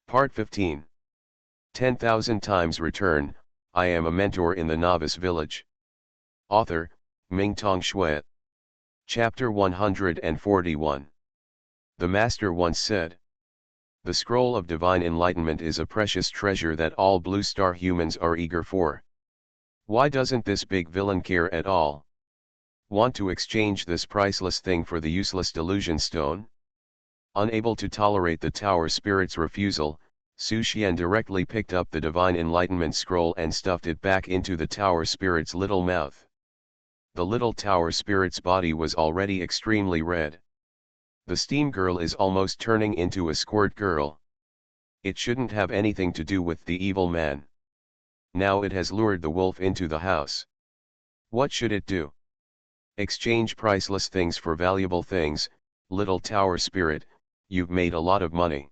Part 15. 10,000 times return. I am a mentor in the Novice Village. Author, Mingtong Shui. Chapter 141. The Master once said, "The scroll of divine enlightenment is a precious treasure that all blue star humans are eager for. Why doesn't this big villain care at all? Want to exchange this priceless thing for the useless delusion stone?" Unable to tolerate the tower spirit's refusal, Su Xian directly picked up the divine enlightenment scroll and stuffed it back into the tower spirit's little mouth. The little tower spirit's body was already extremely red. The steam girl is almost turning into a squirt girl. It shouldn't have anything to do with the evil man. Now it has lured the wolf into the house. What should it do? Exchange priceless things for valuable things. Little tower spirit, you've made a lot of money.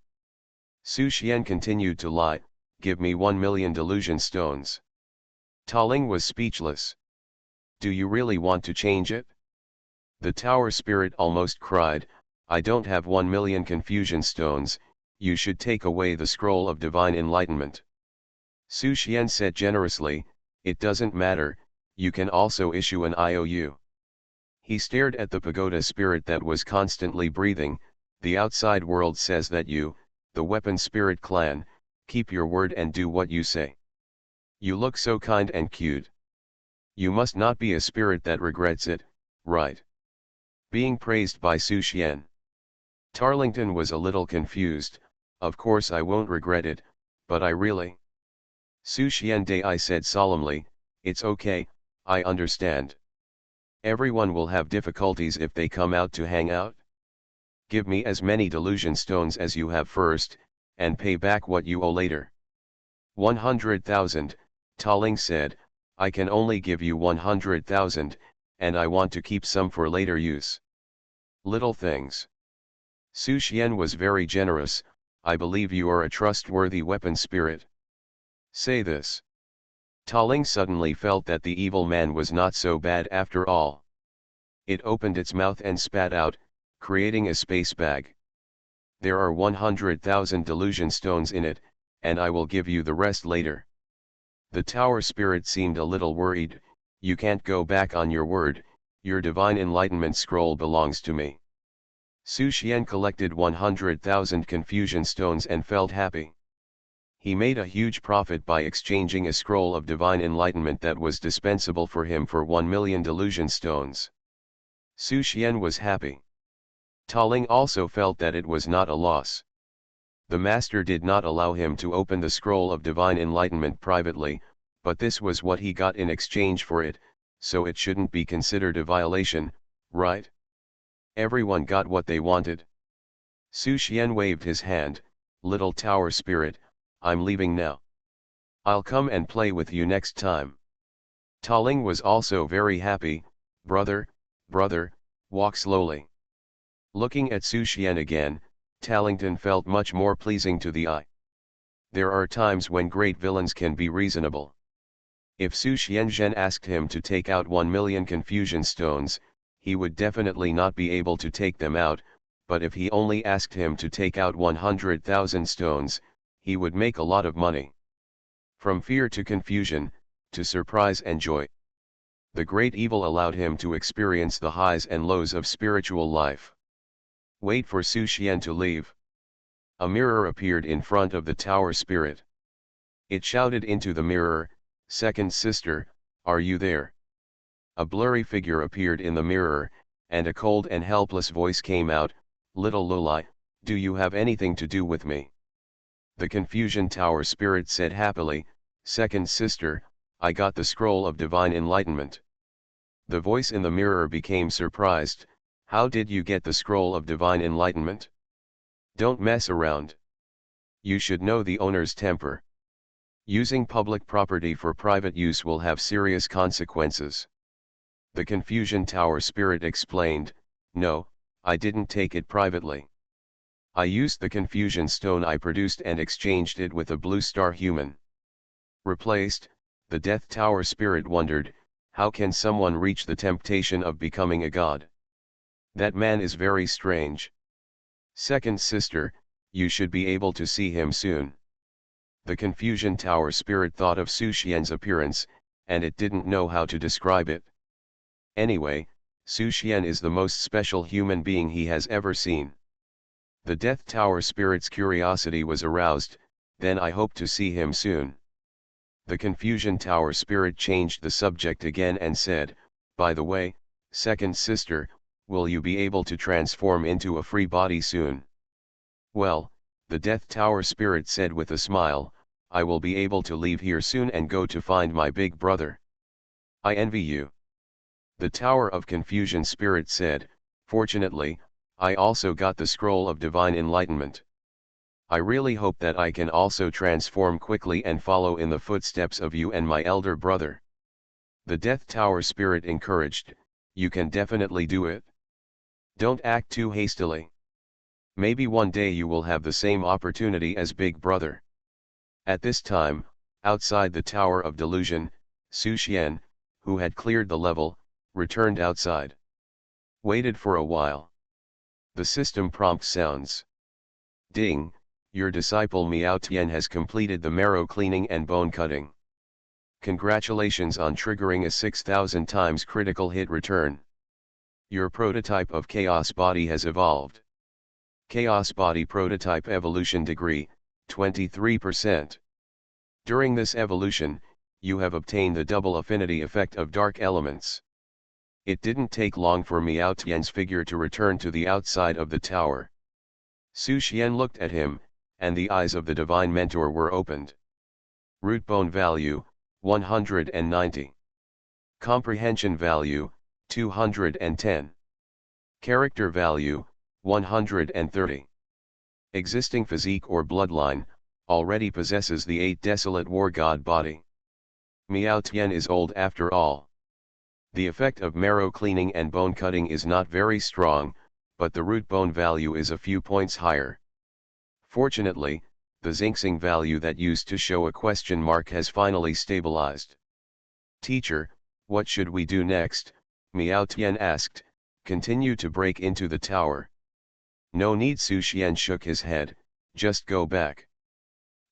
Su Xian continued to lie. Give me 1 million delusion stones. Taling was speechless. Do you really want to change it? The tower spirit almost cried. I don't have 1 million confusion stones. You should take away the scroll of divine enlightenment. Su Xian said generously, it doesn't matter, you can also issue an IOU. He stared at the pagoda spirit that was constantly breathing. The outside world says that you, the weapon spirit clan, keep your word and do what you say. You look so kind and cute. You must not be a spirit that regrets it, right? Being praised by Su Xian. Tarlington was a little confused. Of course I won't regret it, but I really. Su Xian Dai said solemnly, it's okay, I understand. Everyone will have difficulties if they come out to hang out. Give me as many delusion stones as you have first, and pay back what you owe later. 100,000, Taling said, I can only give you 100,000, and I want to keep some for later use. Little things. Su Xian was very generous. I believe you are a trustworthy weapon spirit. Say this. Taling suddenly felt that the evil man was not so bad after all. It opened its mouth and spat out, creating a space bag. There are 100,000 delusion stones in it, and I will give you the rest later. The tower spirit seemed a little worried. You can't go back on your word, your divine enlightenment scroll belongs to me. Su Xian collected 100,000 confusion stones and felt happy. He made a huge profit by exchanging a scroll of divine enlightenment that was dispensable for him for 1 million delusion stones. Su Xian was happy. Taling also felt that it was not a loss. The master did not allow him to open the scroll of divine enlightenment privately, but this was what he got in exchange for it, so it shouldn't be considered a violation, right? Everyone got what they wanted. Su Xian waved his hand, little tower spirit, I'm leaving now. I'll come and play with you next time. Taling was also very happy. Brother, walk slowly. Looking at Su Xian again, Talington felt much more pleasing to the eye. There are times when great villains can be reasonable. If Su Xianzhen asked him to take out 1 million confusion stones, he would definitely not be able to take them out, but if he only asked him to take out 100,000 stones, he would make a lot of money. From fear to confusion, to surprise and joy. The great evil allowed him to experience the highs and lows of spiritual life. Wait for Su Xian to leave. A mirror appeared in front of the tower spirit. It shouted into the mirror, second sister, are you there? A blurry figure appeared in the mirror, and a cold and helpless voice came out, little Loli, do you have anything to do with me? The confusion tower spirit said happily, second sister, I got the scroll of divine enlightenment. The voice in the mirror became surprised, how did you get the scroll of divine enlightenment? Don't mess around. You should know the owner's temper. Using public property for private use will have serious consequences. The confusion tower spirit explained, no, I didn't take it privately. I used the confusion stone I produced and exchanged it with a blue star human. Replaced, the death tower spirit wondered, how can someone reach the temptation of becoming a god? That man is very strange. Second sister, you should be able to see him soon. The Confusion Tower spirit thought of Su Xian's appearance, and it didn't know how to describe it. Anyway, Su Xian is the most special human being he has ever seen. The Death Tower spirit's curiosity was aroused, then I hope to see him soon. The Confusion Tower spirit changed the subject again and said, by the way, second sister, will you be able to transform into a free body soon? Well, the Death Tower spirit said with a smile, I will be able to leave here soon and go to find my big brother. I envy you. The Tower of Confusion spirit said, fortunately, I also got the scroll of divine enlightenment. I really hope that I can also transform quickly and follow in the footsteps of you and my elder brother. The Death Tower spirit encouraged, you can definitely do it. Don't act too hastily. Maybe one day you will have the same opportunity as Big Brother. At this time, outside the Tower of Delusion, Su Xian, who had cleared the level, returned outside. Waited for a while. The system prompt sounds. Ding, your disciple Miao Tian has completed the marrow cleaning and bone cutting. Congratulations on triggering a 6,000 times critical hit return. Your prototype of Chaos Body has evolved. Chaos Body Prototype Evolution Degree, 23%. During this evolution, you have obtained the double affinity effect of dark elements. It didn't take long for Miao Tian's figure to return to the outside of the tower. Su Xian looked at him, and the eyes of the divine mentor were opened. Root bone value, 190. Comprehension value, 210. Character value, 130. Existing physique or bloodline, already possesses the 8 desolate war god body. Miao Tian is old after all. The effect of marrow cleaning and bone cutting is not very strong, but the root bone value is a few points higher. Fortunately, the Xingxing value that used to show a question mark has finally stabilized. Teacher, what should we do next? Miao Tian asked. Continue to break into the tower. No need. Su Xian shook his head, just go back.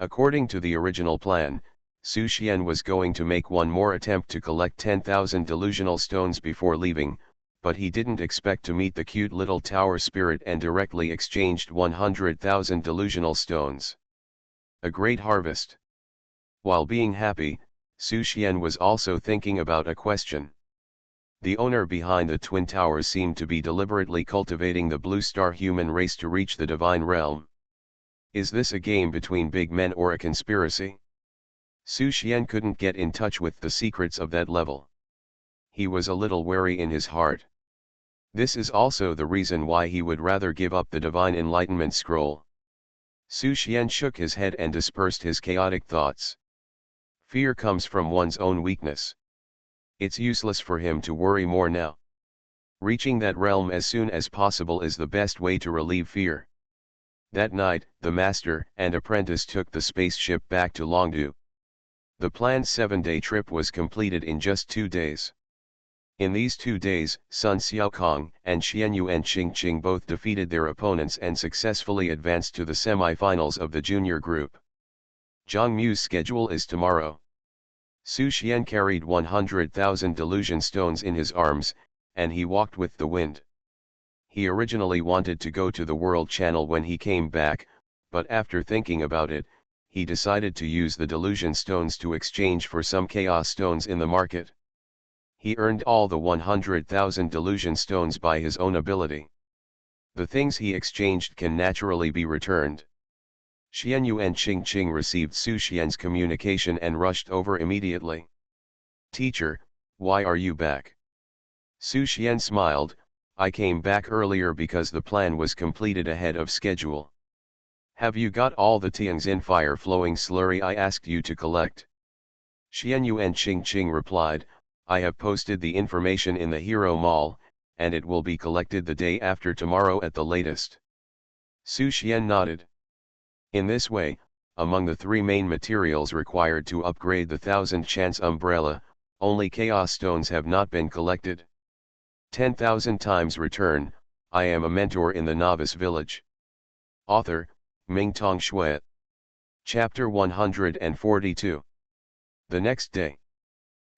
According to the original plan, Su Xian was going to make one more attempt to collect 10,000 delusional stones before leaving, but he didn't expect to meet the cute little tower spirit and directly exchanged 100,000 delusional stones. A great harvest. While being happy, Su Xian was also thinking about a question. The owner behind the Twin Towers seemed to be deliberately cultivating the Blue Star human race to reach the divine realm. Is this a game between big men or a conspiracy? Su Xian couldn't get in touch with the secrets of that level. He was a little wary in his heart. This is also the reason why he would rather give up the Divine Enlightenment Scroll. Su Xian shook his head and dispersed his chaotic thoughts. Fear comes from one's own weakness. It's useless for him to worry more now. Reaching that realm as soon as possible is the best way to relieve fear. That night, the master and apprentice took the spaceship back to Longdu. The planned 7-day trip was completed in just 2 days. In these 2 days, Sun Xiaokong and Xianyu and Qingqing both defeated their opponents and successfully advanced to the semi-finals of the junior group. Zhang Mu's schedule is tomorrow. Su Xian carried 100,000 delusion stones in his arms, and he walked with the wind. He originally wanted to go to the World Channel when he came back, but after thinking about it, he decided to use the delusion stones to exchange for some chaos stones in the market. He earned all the 100,000 delusion stones by his own ability. The things he exchanged can naturally be returned. Xianyu and Qingqing received Su Xian's communication and rushed over immediately. Teacher, why are you back? Su Xian smiled, I came back earlier because the plan was completed ahead of schedule. Have you got all the Tianxin fire-flowing slurry I asked you to collect? Xianyu and Qingqing replied, I have posted the information in the Hero Mall, and it will be collected the day after tomorrow at the latest. Su Xian nodded. In this way, among the 3 main materials required to upgrade the 1000 Chance umbrella, only Chaos Stones have not been collected. 10,000 times return, I am a mentor in the Novice Village. Author, Ming Tong Shui. Chapter 142. The next day,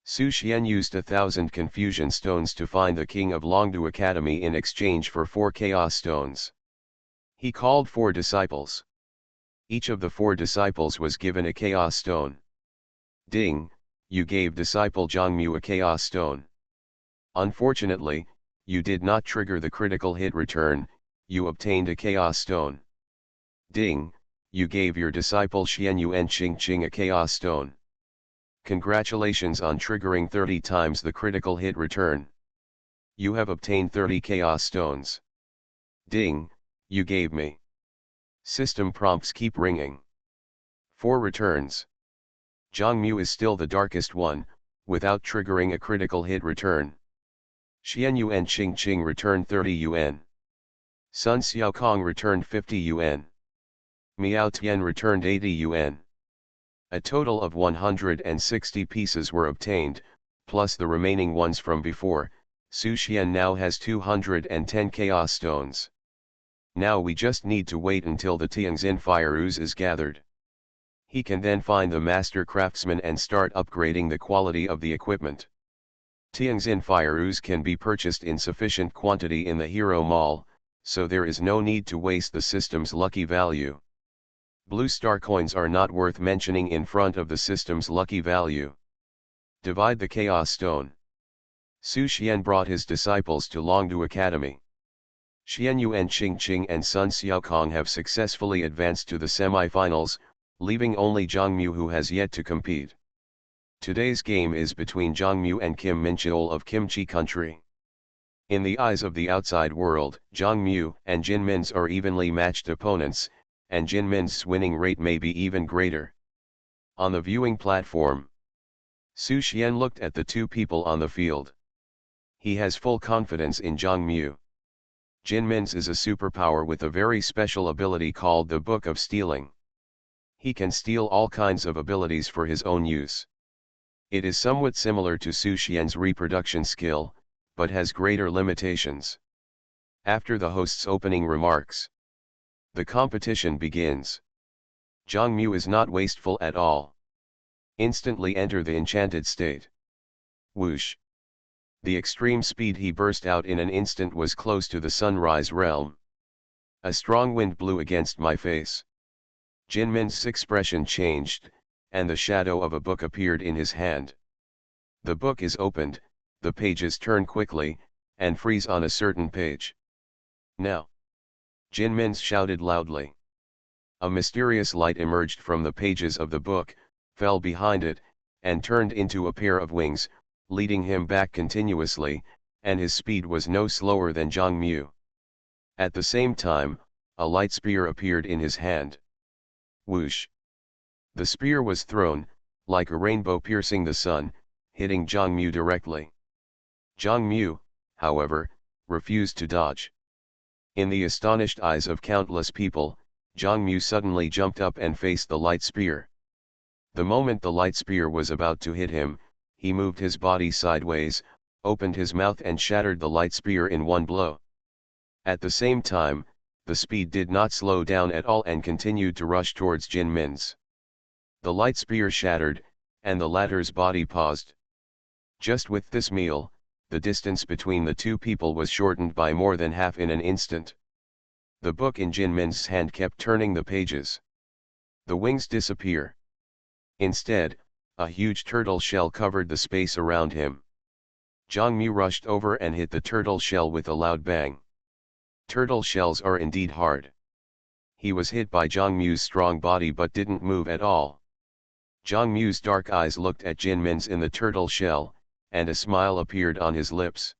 Su Xian used 1,000 confusion stones to find the king of Longdu Academy in exchange for 4 chaos stones. He called 4 disciples. Each of the 4 disciples was given a chaos stone. Ding, you gave disciple Zhangmu a chaos stone. Unfortunately, you did not trigger the critical hit return, you obtained a chaos stone. Ding, you gave your disciple Xianyuan Qingqing a chaos stone. Congratulations on triggering 30 times the critical hit return. You have obtained 30 chaos stones. Ding, you gave me. System prompts keep ringing. 4 returns. Zhangmu is still the darkest one, without triggering a critical hit return. Xianyuan Qingqing returned 30 yuan. Sun Xiaokong returned 50 yuan. Miao Tian returned 80 yuan. A total of 160 pieces were obtained, plus the remaining ones from before. Su Xian now has 210 chaos stones. Now we just need to wait until the Tianxin fire ooze is gathered. He can then find the master craftsman and start upgrading the quality of the equipment. Tianxin fire ooze can be purchased in sufficient quantity in the Hero Mall, so there is no need to waste the system's lucky value. Blue star coins are not worth mentioning in front of the system's lucky value. Divide the chaos stone. Su Xian brought his disciples to Longdu Academy. Xianyuan Qingqing and Sun Xiaokong have successfully advanced to the semi-finals, leaving only Zhangmu who has yet to compete. Today's game is between Zhangmu and Kim Mincheol of Kimchi Country. In the eyes of the outside world, Zhangmu and Jin Min's are evenly matched opponents, and Jin Min's winning rate may be even greater. On the viewing platform, Su Xian looked at the 2 people on the field. He has full confidence in Zhangmu. Jin Min's is a superpower with a very special ability called the Book of Stealing. He can steal all kinds of abilities for his own use. It is somewhat similar to Su Xian's reproduction skill, but has greater limitations. After the host's opening remarks, the competition begins. Zhangmu is not wasteful at all. Instantly enter the enchanted state. Whoosh! The extreme speed he burst out in an instant was close to the sunrise realm. A strong wind blew against my face. Jin Min's expression changed, and the shadow of a book appeared in his hand. The book is opened, the pages turn quickly, and freeze on a certain page. Now! Jin Min's shouted loudly. A mysterious light emerged from the pages of the book, fell behind it, and turned into a pair of wings, leading him back continuously, and his speed was no slower than Zhangmu. At the same time, a light spear appeared in his hand. Whoosh! The spear was thrown, like a rainbow piercing the sun, hitting Zhangmu directly. Zhangmu, however, refused to dodge. In the astonished eyes of countless people, Zhangmu suddenly jumped up and faced the light spear. The moment the light spear was about to hit him, he moved his body sideways, opened his mouth and shattered the light spear in one blow. At the same time, the speed did not slow down at all and continued to rush towards Jin Min's. The light spear shattered, and the latter's body paused. Just with this meal, the distance between the 2 people was shortened by more than half in an instant. The book in Jin Min's hand kept turning the pages. The wings disappear. Instead, a huge turtle shell covered the space around him. Zhangmu rushed over and hit the turtle shell with a loud bang. Turtle shells are indeed hard. He was hit by Zhangmu's strong body but didn't move at all. Zhangmu's dark eyes looked at Jin Min's in the turtle shell, and a smile appeared on his lips.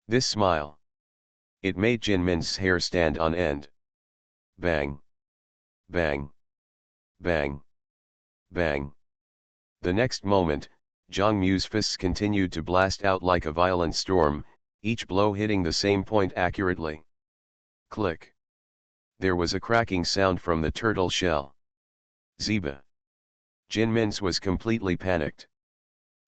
This smile, it made Jin Min's hair stand on end. Bang! Bang! Bang! Bang! The next moment, Zhangmu's fists continued to blast out like a violent storm, each blow hitting the same point accurately. Click! There was a cracking sound from the turtle shell. Ziba! Jin Min's was completely panicked.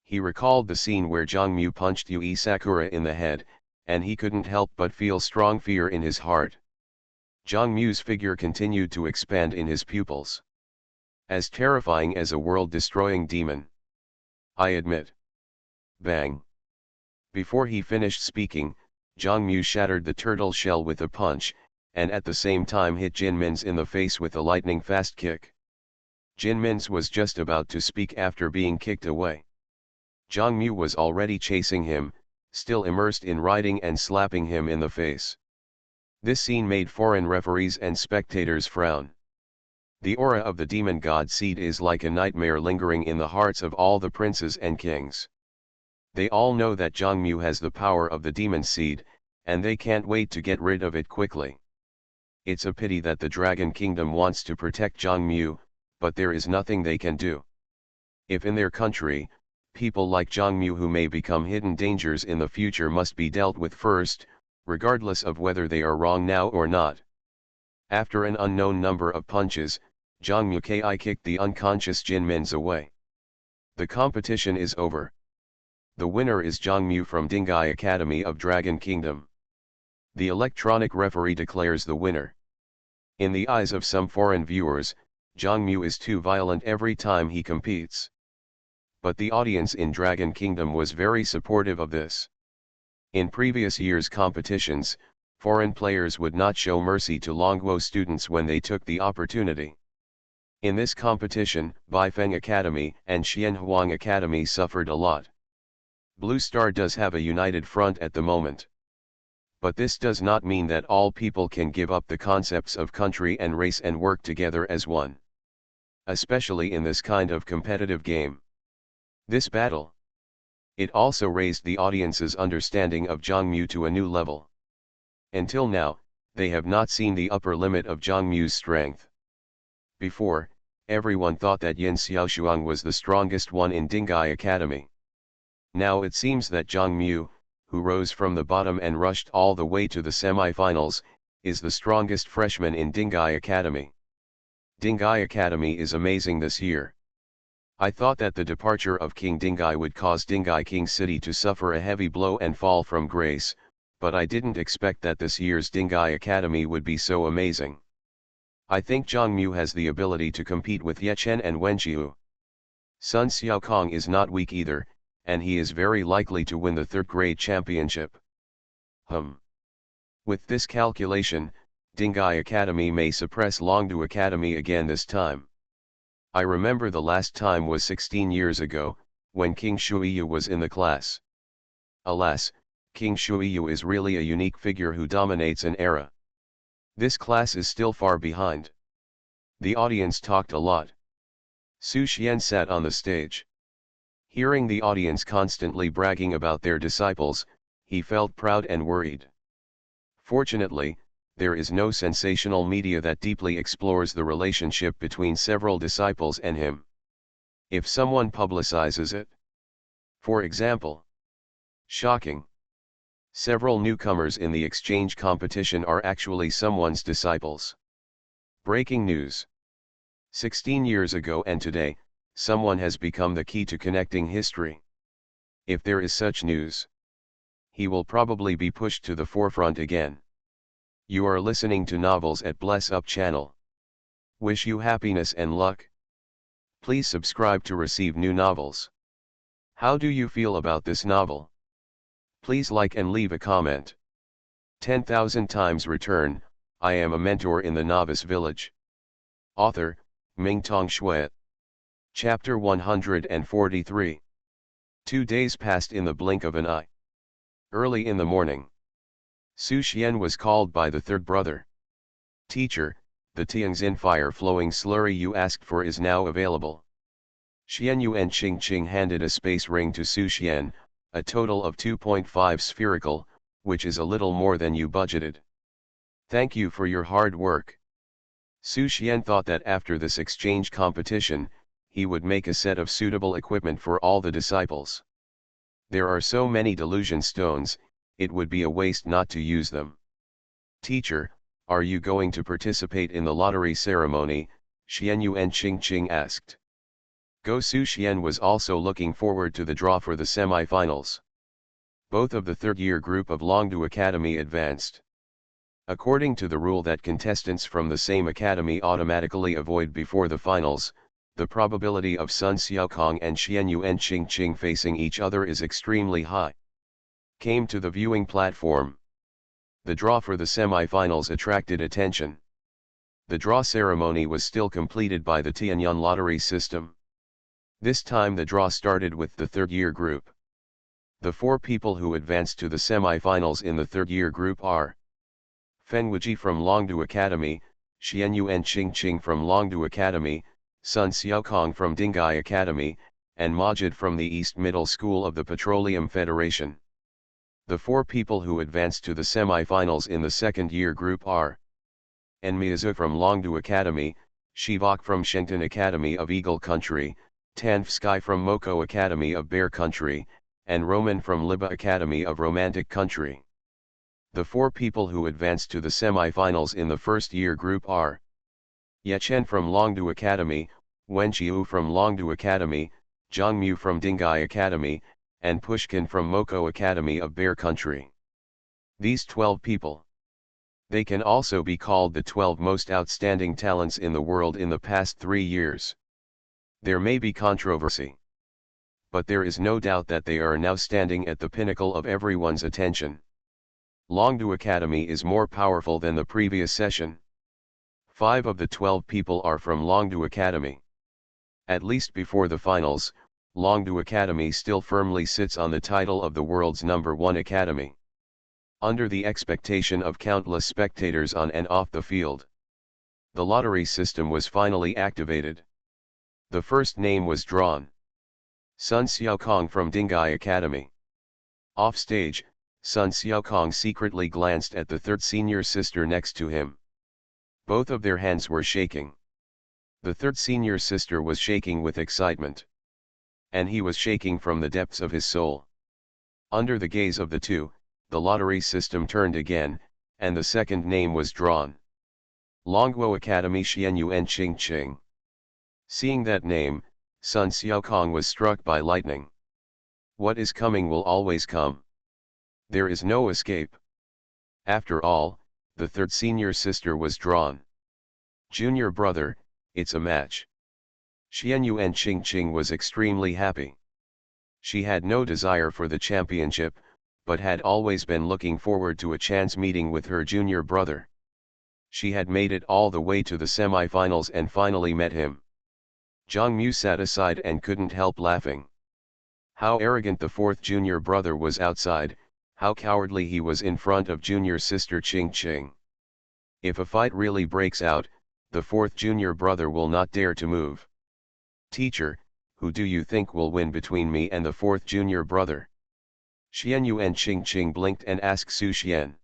He recalled the scene where Zhangmu punched Yui Sakura in the head, and he couldn't help but feel strong fear in his heart. Zhang Mu's figure continued to expand in his pupils. As terrifying as a world-destroying demon. I admit. Bang. Before he finished speaking, Zhang Mu shattered the turtle shell with a punch, and at the same time hit Jin Min's in the face with a lightning-fast kick. Jin Min's was just about to speak after being kicked away. Zhang Mu was already chasing him, still immersed in riding and slapping him in the face. This scene made foreign referees and spectators frown. The aura of the demon god seed is like a nightmare lingering in the hearts of all the princes and kings. They all know that Zhang Mu has the power of the demon seed, and they can't wait to get rid of it quickly. It's a pity that the Dragon Kingdom wants to protect Zhang Mu, but there is nothing they can do. If in their country, people like Zhang Mu who may become hidden dangers in the future must be dealt with first, regardless of whether they are wrong now or not. After an unknown number of punches, Zhang Mu kicked the unconscious Jin Min's away. The competition is over. The winner is Zhang Mu from Dingai Academy of Dragon Kingdom. The electronic referee declares the winner. In the eyes of some foreign viewers, Zhang Mu is too violent every time he competes. But the audience in Dragon Kingdom was very supportive of this. In previous years' competitions, foreign players would not show mercy to Longguo students when they took the opportunity. In this competition, Baifeng Academy and Xianhuang Academy suffered a lot. Blue Star does have a united front at the moment. But this does not mean that all people can give up the concepts of country and race and work together as one. Especially in this kind of competitive game. This battle. It also raised the audience's understanding of Zhang Mu to a new level. Until now, they have not seen the upper limit of Zhang Mu's strength. Before, everyone thought that Yin Xiaoshuang was the strongest one in Dingai Academy. Now it seems that Zhang Mu, who rose from the bottom and rushed all the way to the semi-finals, is the strongest freshman in Dingai Academy. Dingai Academy is amazing this year. I thought that the departure of King Dingai would cause Dingai King City to suffer a heavy blow and fall from grace, but I didn't expect that this year's Dingai Academy would be so amazing. I think Zhang Mu has the ability to compete with Ye Chen and Wen Qiu. Sun Xiaokong is not weak either, and he is very likely to win the third grade championship. With this calculation, Dingai Academy may suppress Longdu Academy again this time. I remember the last time was 16 years ago, when King Shuiyu was in the class. Alas, King Shuiyu is really a unique figure who dominates an era. This class is still far behind. The audience talked a lot. Su Xian sat on the stage. Hearing the audience constantly bragging about their disciples, he felt proud and worried. Fortunately, there is no sensational media that deeply explores the relationship between several disciples and him. If someone publicizes it, for example, shocking. Several newcomers in the exchange competition are actually someone's disciples. Breaking news. 16 years ago and today, someone has become the key to connecting history. If there is such news, he will probably be pushed to the forefront again. You are listening to Novels at Bless Up channel. Wish you happiness and luck. Please subscribe to receive new novels. How do you feel about this novel? Please like and leave a comment. 10,000 times return. I am a mentor in the Novice Village. Author, Mingtong Shui. Chapter 143. 2 days passed in the blink of an eye. Early in the morning, Su Xian was called by the third brother. Teacher, the Tianxin fire-flowing slurry you asked for is now available. Xianyu and Qing handed a space ring to Su Xian, a total of 2.5 spherical, which is a little more than you budgeted. Thank you for your hard work. Su Xian thought that after this exchange competition, he would make a set of suitable equipment for all the disciples. There are so many delusion stones, it would be a waste not to use them. Teacher, are you going to participate in the lottery ceremony? Xianyu and Qing asked. Go Su Xian was also looking forward to the draw for the semi-finals. Both of the third-year group of Longdu Academy advanced. According to the rule that contestants from the same academy automatically avoid before the finals, the probability of Sun Xiaokong and Xianyuan Qingqing facing each other is extremely high. Came to the viewing platform. The draw for the semi-finals attracted attention. The draw ceremony was still completed by the Tianyuan lottery system. This time the draw started with the third-year group. The 4 people who advanced to the semi-finals in the third-year group are Feng Wuji from Longdu Academy, Xianyuan Qingqing from Longdu Academy, Sun Xiaokong from Dingai Academy, and Majid from the East Middle School of the Petroleum Federation. The 4 people who advanced to the semi-finals in the second-year group are Enmiazu from Longdu Academy, Shivak from Shengtan Academy of Eagle Country, Tanfsky from Moko Academy of Bear Country, and Roman from Liba Academy of Romantic Country. The 4 people who advanced to the semi-finals in the first-year group are Yechen from Longdu Academy, Wenqiu from Longdu Academy, Zhangmu from Dingai Academy, and Pushkin from Moko Academy of Bear Country. These 12 people. They can also be called the 12 most outstanding talents in the world in the past 3 years. There may be controversy, but there is no doubt that they are now standing at the pinnacle of everyone's attention. Longdu Academy is more powerful than the previous session. 5 of the 12 people are from Longdu Academy. At least before the finals, Longdu Academy still firmly sits on the title of the world's #1 academy. Under the expectation of countless spectators on and off the field, the lottery system was finally activated. The first name was drawn. Sun Xiaokong from Dingai Academy. Off stage, Sun Xiaokong secretly glanced at the third senior sister next to him. Both of their hands were shaking. The third senior sister was shaking with excitement. And he was shaking from the depths of his soul. Under the gaze of the two, the lottery system turned again, and the second name was drawn. Longguo Academy Xianyuan Qingqing. Seeing that name, Sun Xiaokong was struck by lightning. What is coming will always come. There is no escape. After all, the third senior sister was drawn. Junior brother, it's a match. Xianyuan Qingqing was extremely happy. She had no desire for the championship, but had always been looking forward to a chance meeting with her junior brother. She had made it all the way to the semi-finals and finally met him. Zhang Mu sat aside and couldn't help laughing. How arrogant the fourth junior brother was outside, how cowardly he was in front of junior sister Qingqing. If a fight really breaks out, the fourth junior brother will not dare to move. Teacher, who do you think will win between me and the fourth junior brother? Xianyuan Qingqing blinked and asked Su Xian.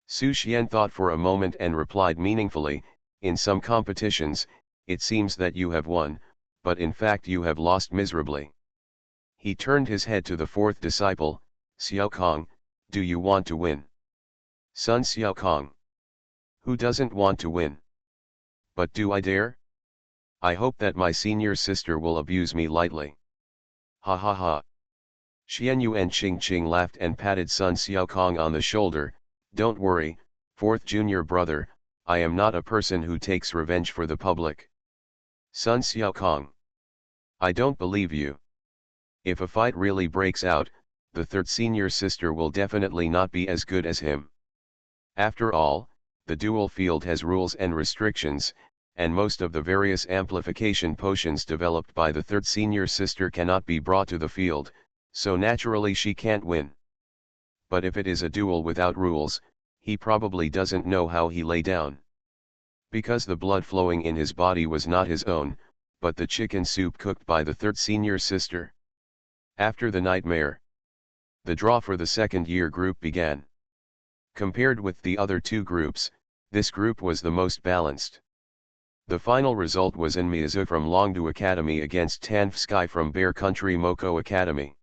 Su Xian thought for a moment and replied meaningfully, in some competitions, it seems that you have won, but in fact you have lost miserably. He turned his head to the fourth disciple, Xiaokong, do you want to win? Sun Xiaokong. Who doesn't want to win? But do I dare? I hope that my senior sister will abuse me lightly. Ha ha ha. Xianyuan Qingqing laughed and patted Sun Xiaokong on the shoulder. Don't worry, fourth junior brother, I am not a person who takes revenge for the public. Sun Xiaokong. I don't believe you. If a fight really breaks out, the third senior sister will definitely not be as good as him. After all, the dual field has rules and restrictions, and most of the various amplification potions developed by the third senior sister cannot be brought to the field, so naturally she can't win. But if it is a duel without rules, he probably doesn't know how he lay down. Because the blood flowing in his body was not his own, but the chicken soup cooked by the third senior sister. After the nightmare, the draw for the second-year group began. Compared with the other two groups, this group was the most balanced. The final result was Enmiazu from Longdu Academy against Tanfsky from Bear Country Moko Academy.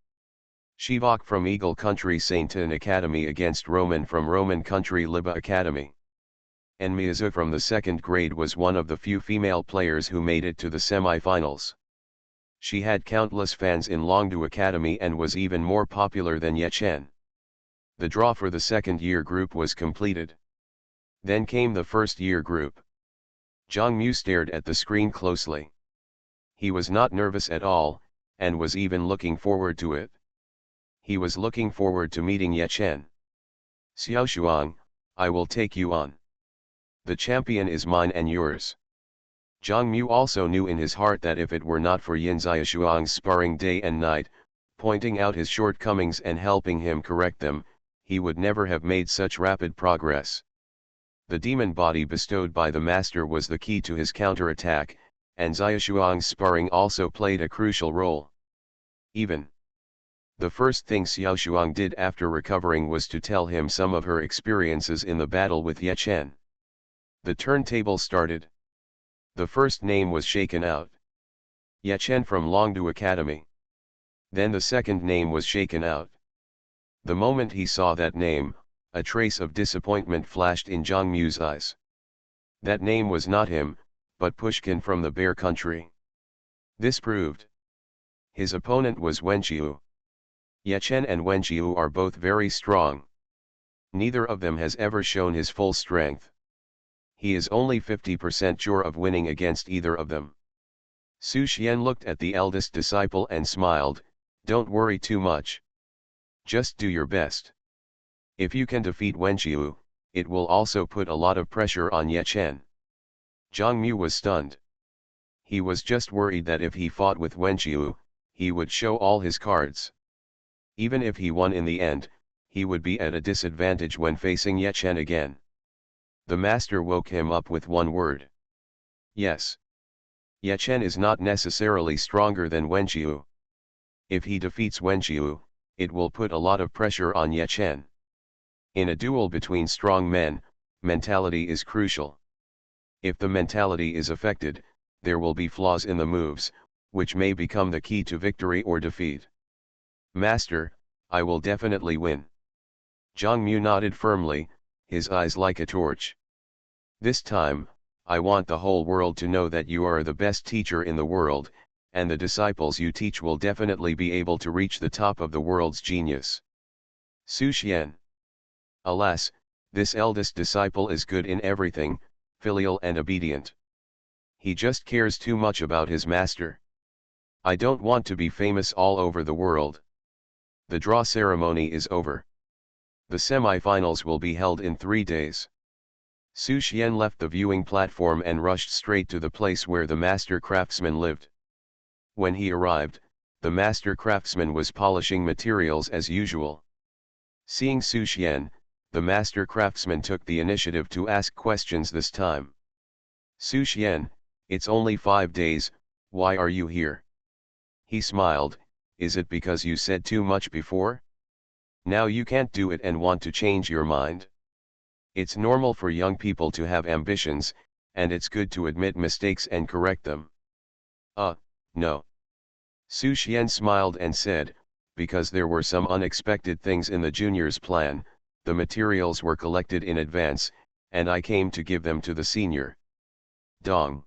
Shivak from Eagle Country Saintan Academy against Roman from Roman Country Liba Academy. Enmiazu from the second grade was one of the few female players who made it to the semi-finals. She had countless fans in Longdu Academy and was even more popular than Yechen. The draw for the second-year group was completed. Then came the first year group. Zhang Mu stared at the screen closely. He was not nervous at all, and was even looking forward to it. He was looking forward to meeting Ye Chen. Xiaoshuang, I will take you on. The champion is mine and yours. Zhang Mu also knew in his heart that if it were not for Yin Xiaoshuang's sparring day and night, pointing out his shortcomings and helping him correct them, he would never have made such rapid progress. The demon body bestowed by the master was the key to his counterattack, and Xiaoshuang's sparring also played a crucial role. The first thing Xiaoshuang did after recovering was to tell him some of her experiences in the battle with Ye Chen. The turntable started. The first name was shaken out. Ye Chen from Longdu Academy. Then the second name was shaken out. The moment he saw that name, a trace of disappointment flashed in Zhang Mu's eyes. That name was not him, but Pushkin from the Bear Country. This proved. His opponent was Wenqiu. Ye Chen and Wenqiu are both very strong. Neither of them has ever shown his full strength. He is only 50% sure of winning against either of them. Su Xian looked at the eldest disciple and smiled, "Don't worry too much. Just do your best. If you can defeat Wenqiu, it will also put a lot of pressure on Ye Chen." Zhang Mu was stunned. He was just worried that if he fought with Wenqiu, he would show all his cards. Even if he won in the end, he would be at a disadvantage when facing Ye Chen again. The master woke him up with one word. Yes. Ye Chen is not necessarily stronger than Wenqiu. If he defeats Wenqiu, it will put a lot of pressure on Ye Chen. In a duel between strong men, mentality is crucial. If the mentality is affected, there will be flaws in the moves, which may become the key to victory or defeat. Master, I will definitely win. Zhang Mu nodded firmly, his eyes like a torch. This time, I want the whole world to know that you are the best teacher in the world, and the disciples you teach will definitely be able to reach the top of the world's genius. Su Xian. Alas, this eldest disciple is good in everything, filial and obedient. He just cares too much about his master. I don't want to be famous all over the world. The draw ceremony is over. The semi-finals will be held in 3 days. Su Xian left the viewing platform and rushed straight to the place where the master craftsman lived. When he arrived, the master craftsman was polishing materials as usual. Seeing Su Xian, the master craftsman took the initiative to ask questions this time. Su Xian, it's only 5 days, why are you here? He smiled, is it because you said too much before? Now you can't do it and want to change your mind? It's normal for young people to have ambitions, and it's good to admit mistakes and correct them. No. Su Xian smiled and said, because there were some unexpected things in the junior's plan, the materials were collected in advance, and I came to give them to the senior. Dong.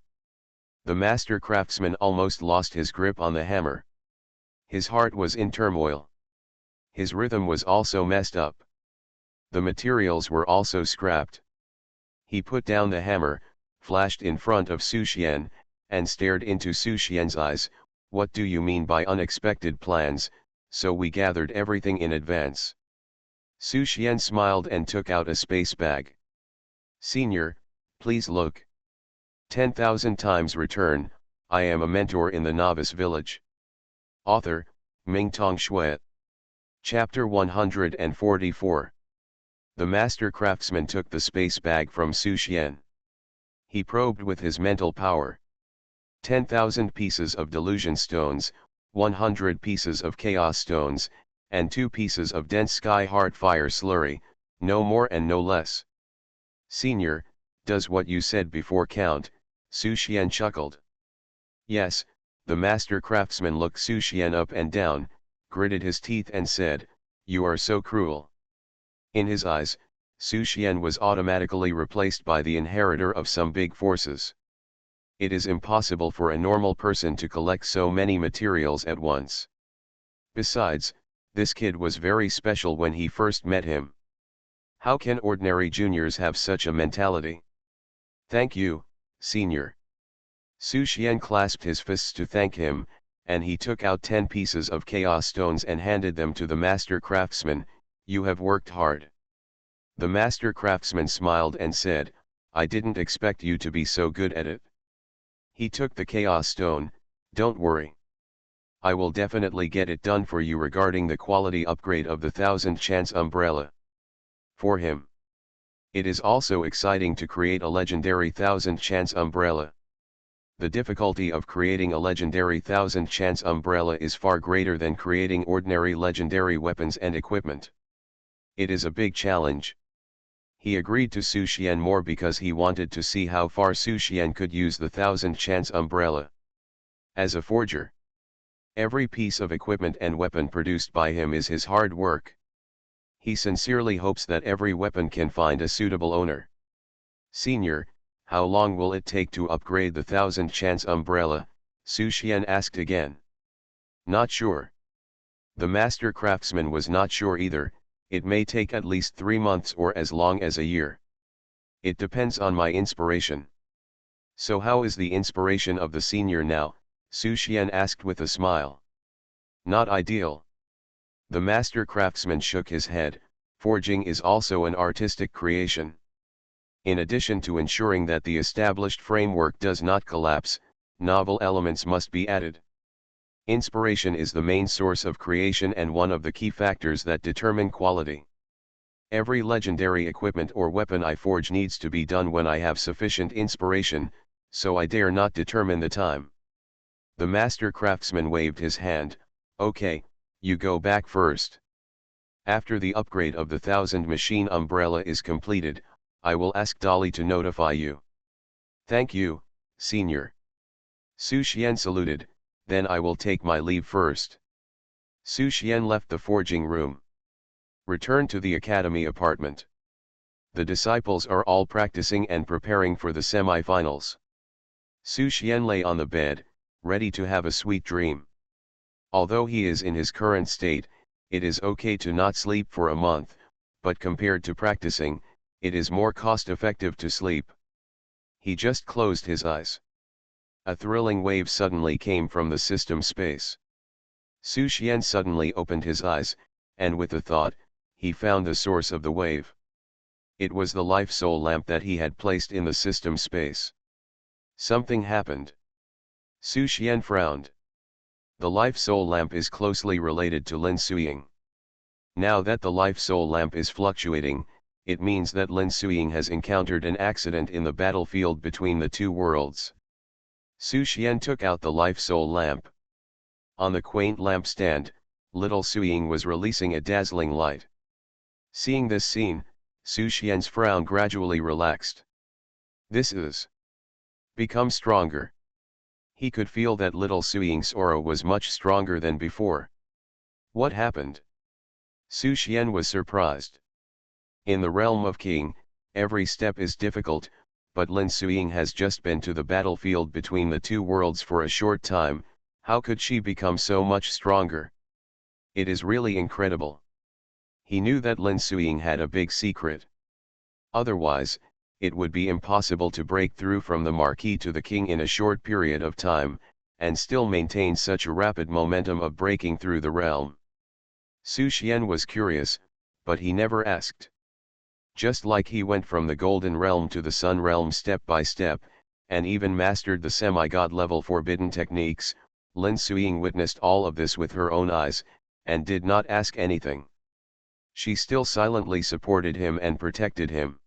The master craftsman almost lost his grip on the hammer. His heart was in turmoil. His rhythm was also messed up. The materials were also scrapped. He put down the hammer, flashed in front of Su Xian, and stared into Su Xian's eyes. What do you mean by unexpected plans? So we gathered everything in advance. Su Xian smiled and took out a space bag. Senior, please look. 10,000 times return, I am a mentor in the Novice Village. Author, Mingtong Shui. Chapter 144. The master craftsman took the space bag from Su Xian. He probed with his mental power. 10,000 pieces of delusion stones, 100 pieces of chaos stones, and 2 pieces of dense sky heart fire slurry, no more and no less. Senior, does what you said before count? Su Xian chuckled. Yes, the master craftsman looked Su Xian up and down, gritted his teeth and said, you are so cruel. In his eyes, Su Xian was automatically replaced by the inheritor of some big forces. It is impossible for a normal person to collect so many materials at once. Besides, this kid was very special when he first met him. How can ordinary juniors have such a mentality? Thank you, senior. Su Xian clasped his fists to thank him, and he took out 10 pieces of chaos stones and handed them to the master craftsman. You have worked hard. The master craftsman smiled and said, I didn't expect you to be so good at it. He took the chaos stone. Don't worry. I will definitely get it done for you regarding the quality upgrade of the 1000 chance umbrella. For him, it is also exciting to create a legendary 1000 chance umbrella. The difficulty of creating a legendary 1000 chance umbrella is far greater than creating ordinary legendary weapons and equipment. It is a big challenge. He agreed to Su Xian more because he wanted to see how far Su Xian could use the 1000 chance umbrella. As a forger, every piece of equipment and weapon produced by him is his hard work. He sincerely hopes that every weapon can find a suitable owner. Senior, how long will it take to upgrade the 1000 chance umbrella? Su Xian asked again. Not sure. The master craftsman was not sure either. It may take at least 3 months or as long as a year. It depends on my inspiration. So how is the inspiration of the senior now? Su Xian asked with a smile. Not ideal. The master craftsman shook his head. Forging is also an artistic creation. In addition to ensuring that the established framework does not collapse, novel elements must be added. Inspiration is the main source of creation and one of the key factors that determine quality. Every legendary equipment or weapon I forge needs to be done when I have sufficient inspiration, so I dare not determine the time. The master craftsman waved his hand. Okay, you go back first. After the upgrade of the 1000 machine umbrella is completed, I will ask Dolly to notify you. Thank you, senior. Su Xian saluted. Then I will take my leave first. Su Xian left the forging room. Returned to the academy apartment. The disciples are all practicing and preparing for the semi-finals. Su Xian lay on the bed, ready to have a sweet dream. Although he is in his current state, it is okay to not sleep for a month, but compared to practicing, it is more cost-effective to sleep. He just closed his eyes. A thrilling wave suddenly came from the system space. Su Xian suddenly opened his eyes, and with a thought, he found the source of the wave. It was the life soul lamp that he had placed in the system space. Something happened. Su Xian frowned. The life soul lamp is closely related to Lin Suying. Now that the life soul lamp is fluctuating, it means that Lin Suying has encountered an accident in the battlefield between the two worlds. Su Xian took out the life soul lamp. On the quaint lampstand, little Suying was releasing a dazzling light. Seeing this scene, Su Xian's frown gradually relaxed. This is become stronger. He could feel that little Suying's aura was much stronger than before. What happened? Su Xian was surprised. In the realm of King, every step is difficult, but Lin Suying has just been to the battlefield between the two worlds for a short time. How could she become so much stronger? It is really incredible. He knew that Lin Suying had a big secret. Otherwise, it would be impossible to break through from the Marquis to the King in a short period of time, and still maintain such a rapid momentum of breaking through the realm. Su Xian was curious, but he never asked. Just like he went from the Golden Realm to the Sun Realm step by step, and even mastered the semi-god level forbidden techniques, Lin Suying witnessed all of this with her own eyes, and did not ask anything. She still silently supported him and protected him.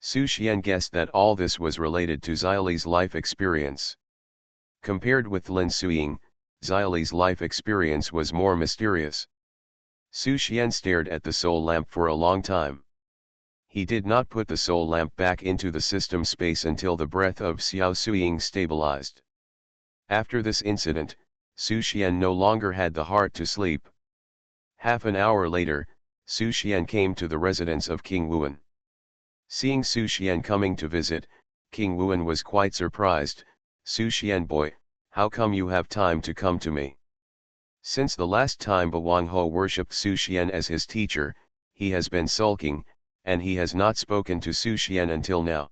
Su Xian guessed that all this was related to Xiaoli's life experience. Compared with Lin Suying, Xiaoli's life experience was more mysterious. Su Xian stared at the soul lamp for a long time. He did not put the soul lamp back into the system space until the breath of Xiao Suying stabilized. After this incident, Su Xian no longer had the heart to sleep. Half an hour later, Su Xian came to the residence of King Wuan. Seeing Su Xian coming to visit, King Wuan was quite surprised. Su Xian boy, how come you have time to come to me? Since the last time Ba Wangho worshipped Su Xian as his teacher, he has been sulking, and he has not spoken to Su Xian until now.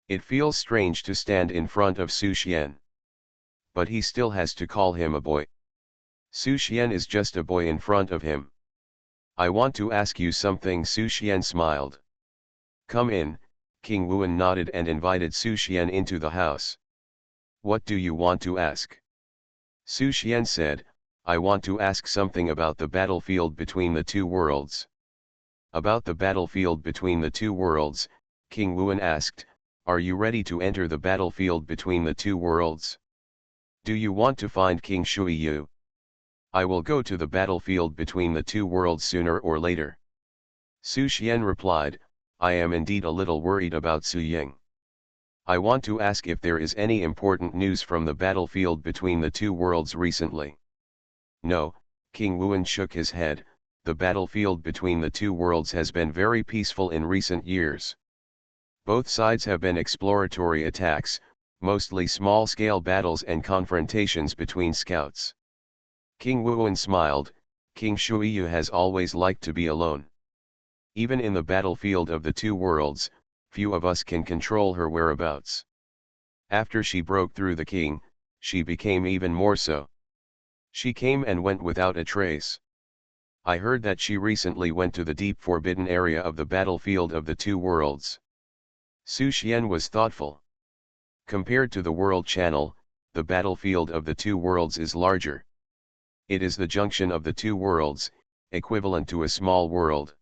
It feels strange to stand in front of Su Xian. But he still has to call him a boy. Su Xian is just a boy in front of him. I want to ask you something. Su Xian smiled. Come in. King Wuan nodded and invited Su Xian into the house. What do you want to ask? Su Xian said, I want to ask something about the battlefield between the two worlds. About the battlefield between the two worlds, King Wuan asked, are you ready to enter the battlefield between the two worlds? Do you want to find King Shuiyu? I will go to the battlefield between the two worlds sooner or later. Su Xian replied, I am indeed a little worried about Su Ying. I want to ask if there is any important news from the battlefield between the two worlds recently. No, King Wuan shook his head, the battlefield between the two worlds has been very peaceful in recent years. Both sides have been exploratory attacks, mostly small-scale battles and confrontations between scouts. King Wuan smiled, King Shuiyu has always liked to be alone. Even in the battlefield of the two worlds, few of us can control her whereabouts. After she broke through the king, she became even more so. She came and went without a trace. I heard that she recently went to the deep forbidden area of the battlefield of the two worlds. Su Xian was thoughtful. Compared to the world channel, the battlefield of the two worlds is larger. It is the junction of the two worlds, equivalent to a small world.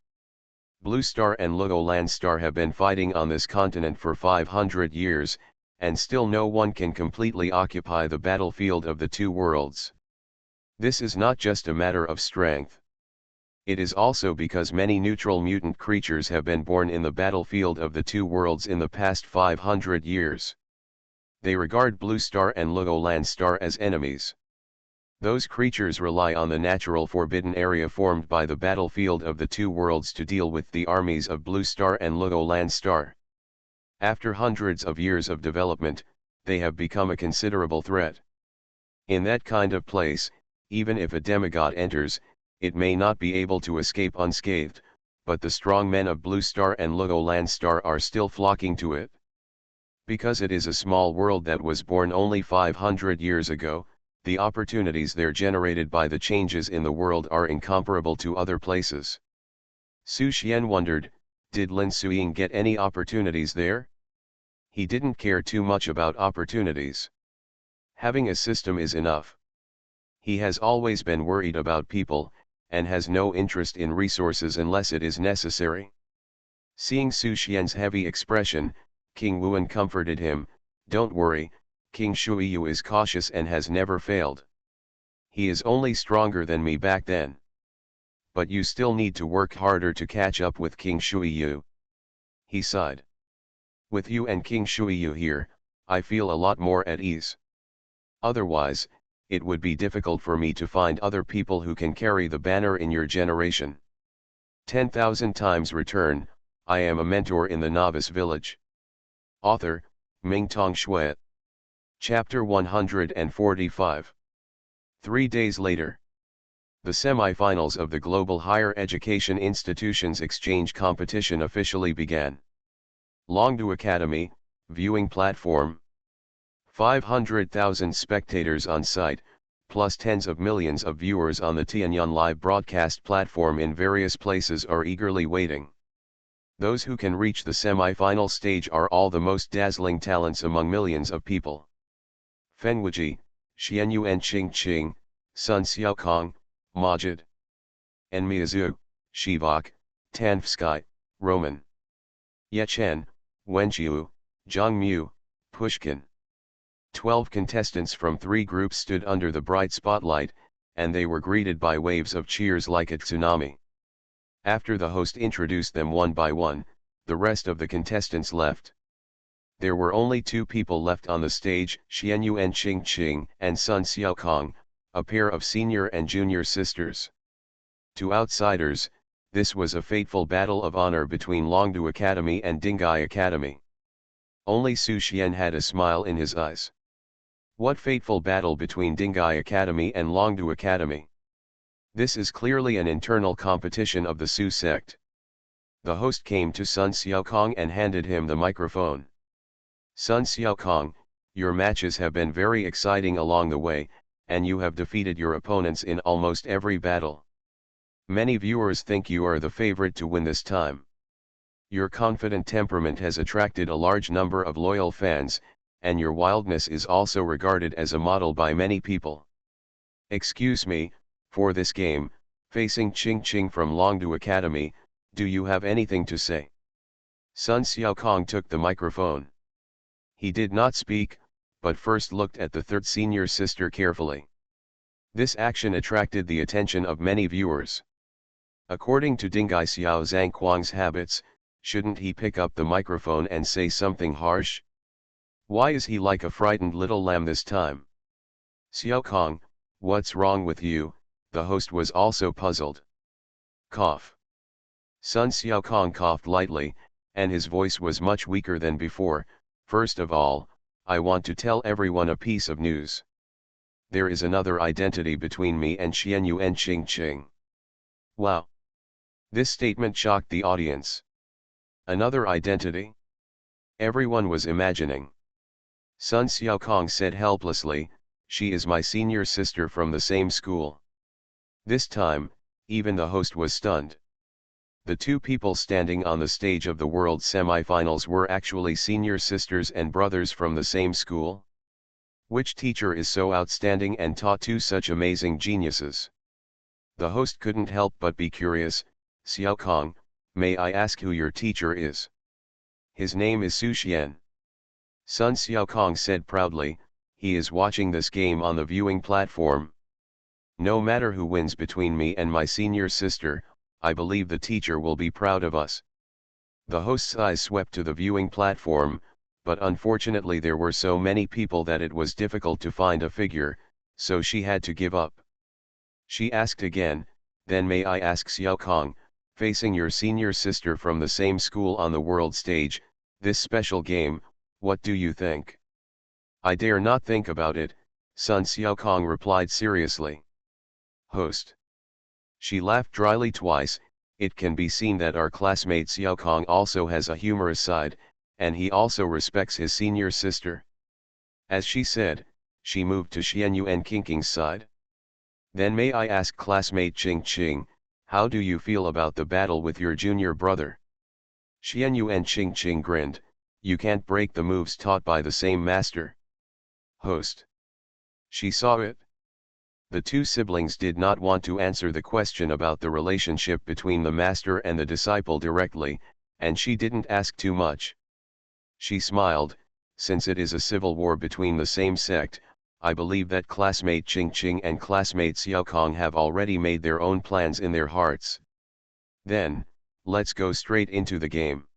Blue Star and Legoland Star have been fighting on this continent for 500 years, and still no one can completely occupy the battlefield of the two worlds. This is not just a matter of strength. It is also because many neutral mutant creatures have been born in the battlefield of the two worlds in the past 500 years. They regard Blue Star and Legoland Star as enemies. Those creatures rely on the natural forbidden area formed by the battlefield of the two worlds to deal with the armies of Blue Star and Legoland Star. After hundreds of years of development, they have become a considerable threat. In that kind of place, even if a demigod enters, it may not be able to escape unscathed, but the strong men of Blue Star and Legoland Star are still flocking to it. Because it is a small world that was born only 500 years ago, the opportunities there generated by the changes in the world are incomparable to other places. Su Xian wondered, did Lin Suiying get any opportunities there? He didn't care too much about opportunities. Having a system is enough. He has always been worried about people, and has no interest in resources unless it is necessary. Seeing Su Xian's heavy expression, King Wuan comforted him, don't worry, King Shuiyu is cautious and has never failed. He is only stronger than me back then. But you still need to work harder to catch up with King Shuiyu. He sighed. With you and King Shuiyu here, I feel a lot more at ease. Otherwise, it would be difficult for me to find other people who can carry the banner in your generation. 10,000 times return, I am a mentor in the Novice Village. Author, Mingtong Shui. Chapter 145. 3 days later. The semi-finals of the Global Higher Education Institutions Exchange Competition officially began. Longdu Academy, viewing platform. 500,000 spectators on site, plus tens of millions of viewers on the Tianyang live broadcast platform in various places are eagerly waiting. Those who can reach the semi-final stage are all the most dazzling talents among millions of people. Feng Wuji, Xianyuan Qingqing, Sun Xiaokong, Majid. Enmiazu, Shivak, Tanfsky, Roman. Yechen, Wenqiu, Zhangmu, Pushkin. 12 contestants from 3 groups stood under the bright spotlight, and they were greeted by waves of cheers like a tsunami. After the host introduced them one by one, the rest of the contestants left. There were only 2 people left on the stage, Xianyuan Qingqing and Sun Xiaokong, a pair of senior and junior sisters. To outsiders, this was a fateful battle of honor between Longdu Academy and Dingai Academy. Only Su Xian had a smile in his eyes. What fateful battle between Dingai Academy and Longdu Academy? This is clearly an internal competition of the Su sect. The host came to Sun Xiaokong and handed him the microphone. Sun Xiaokong, your matches have been very exciting along the way, and you have defeated your opponents in almost every battle. Many viewers think you are the favorite to win this time. Your confident temperament has attracted a large number of loyal fans, and your wildness is also regarded as a model by many people. Excuse me, for this game, facing Ching Ching from Longdu Academy, do you have anything to say? Sun Xiaokong took the microphone. He did not speak, but first looked at the third senior sister carefully. This action attracted the attention of many viewers. According to Dingai Xiao Zhangquang's habits, shouldn't he pick up the microphone and say something harsh? Why is he like a frightened little lamb this time? Xiaokong, what's wrong with you? The host was also puzzled. Cough. Sun Xiaokong coughed lightly, and his voice was much weaker than before. First of all, I want to tell everyone a piece of news. There is another identity between me and Xianyu and Ching Ching. Wow! This statement shocked the audience. Another identity? Everyone was imagining. Sun Xiaokong said helplessly, she is my senior sister from the same school. This time, even the host was stunned. The two people standing on the stage of the World Semifinals were actually senior sisters and brothers from the same school? Which teacher is so outstanding and taught two such amazing geniuses? The host couldn't help but be curious. Xiaokong, may I ask who your teacher is? His name is Su Xian. Sun Xiaokong said proudly, he is watching this game on the viewing platform. No matter who wins between me and my senior sister, I believe the teacher will be proud of us. The host's eyes swept to the viewing platform, but unfortunately there were so many people that it was difficult to find a figure, so she had to give up. She asked again, then may I ask Xiaokong, facing your senior sister from the same school on the world stage, this special game, what do you think? I dare not think about it, Sun Xiaokong replied seriously. Host. She laughed dryly twice. It can be seen that our classmate Xiaokong also has a humorous side, and he also respects his senior sister. As she said, she moved to Xianyu and Qingqing's side. Then may I ask classmate Ching Ching, how do you feel about the battle with your junior brother? Xianyu and Ching Ching grinned, you can't break the moves taught by the same master. Host. She saw it. The two siblings did not want to answer the question about the relationship between the master and the disciple directly, and she didn't ask too much. She smiled, since it is a civil war between the same sect, I believe that classmate Ching Ching and classmate Xiaokong have already made their own plans in their hearts. Then, let's go straight into the game.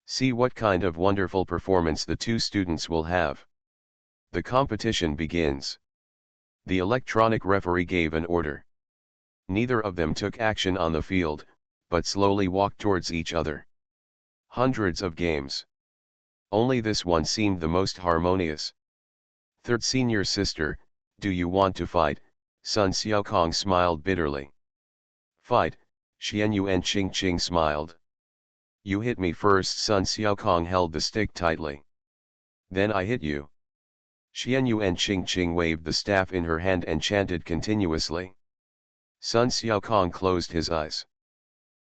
See what kind of wonderful performance the two students will have. The competition begins. The electronic referee gave an order. Neither of them took action on the field, but slowly walked towards each other. Hundreds of games. Only this one seemed the most harmonious. Third senior sister, do you want to fight? Sun Xiaokong smiled bitterly. Fight, Xianyu and Ching Ching smiled. You hit me first. Sun Xiaokong held the stick tightly. Then I hit you. Xianyu and Ching Ching waved the staff in her hand and chanted continuously. Sun Xiaokong closed his eyes.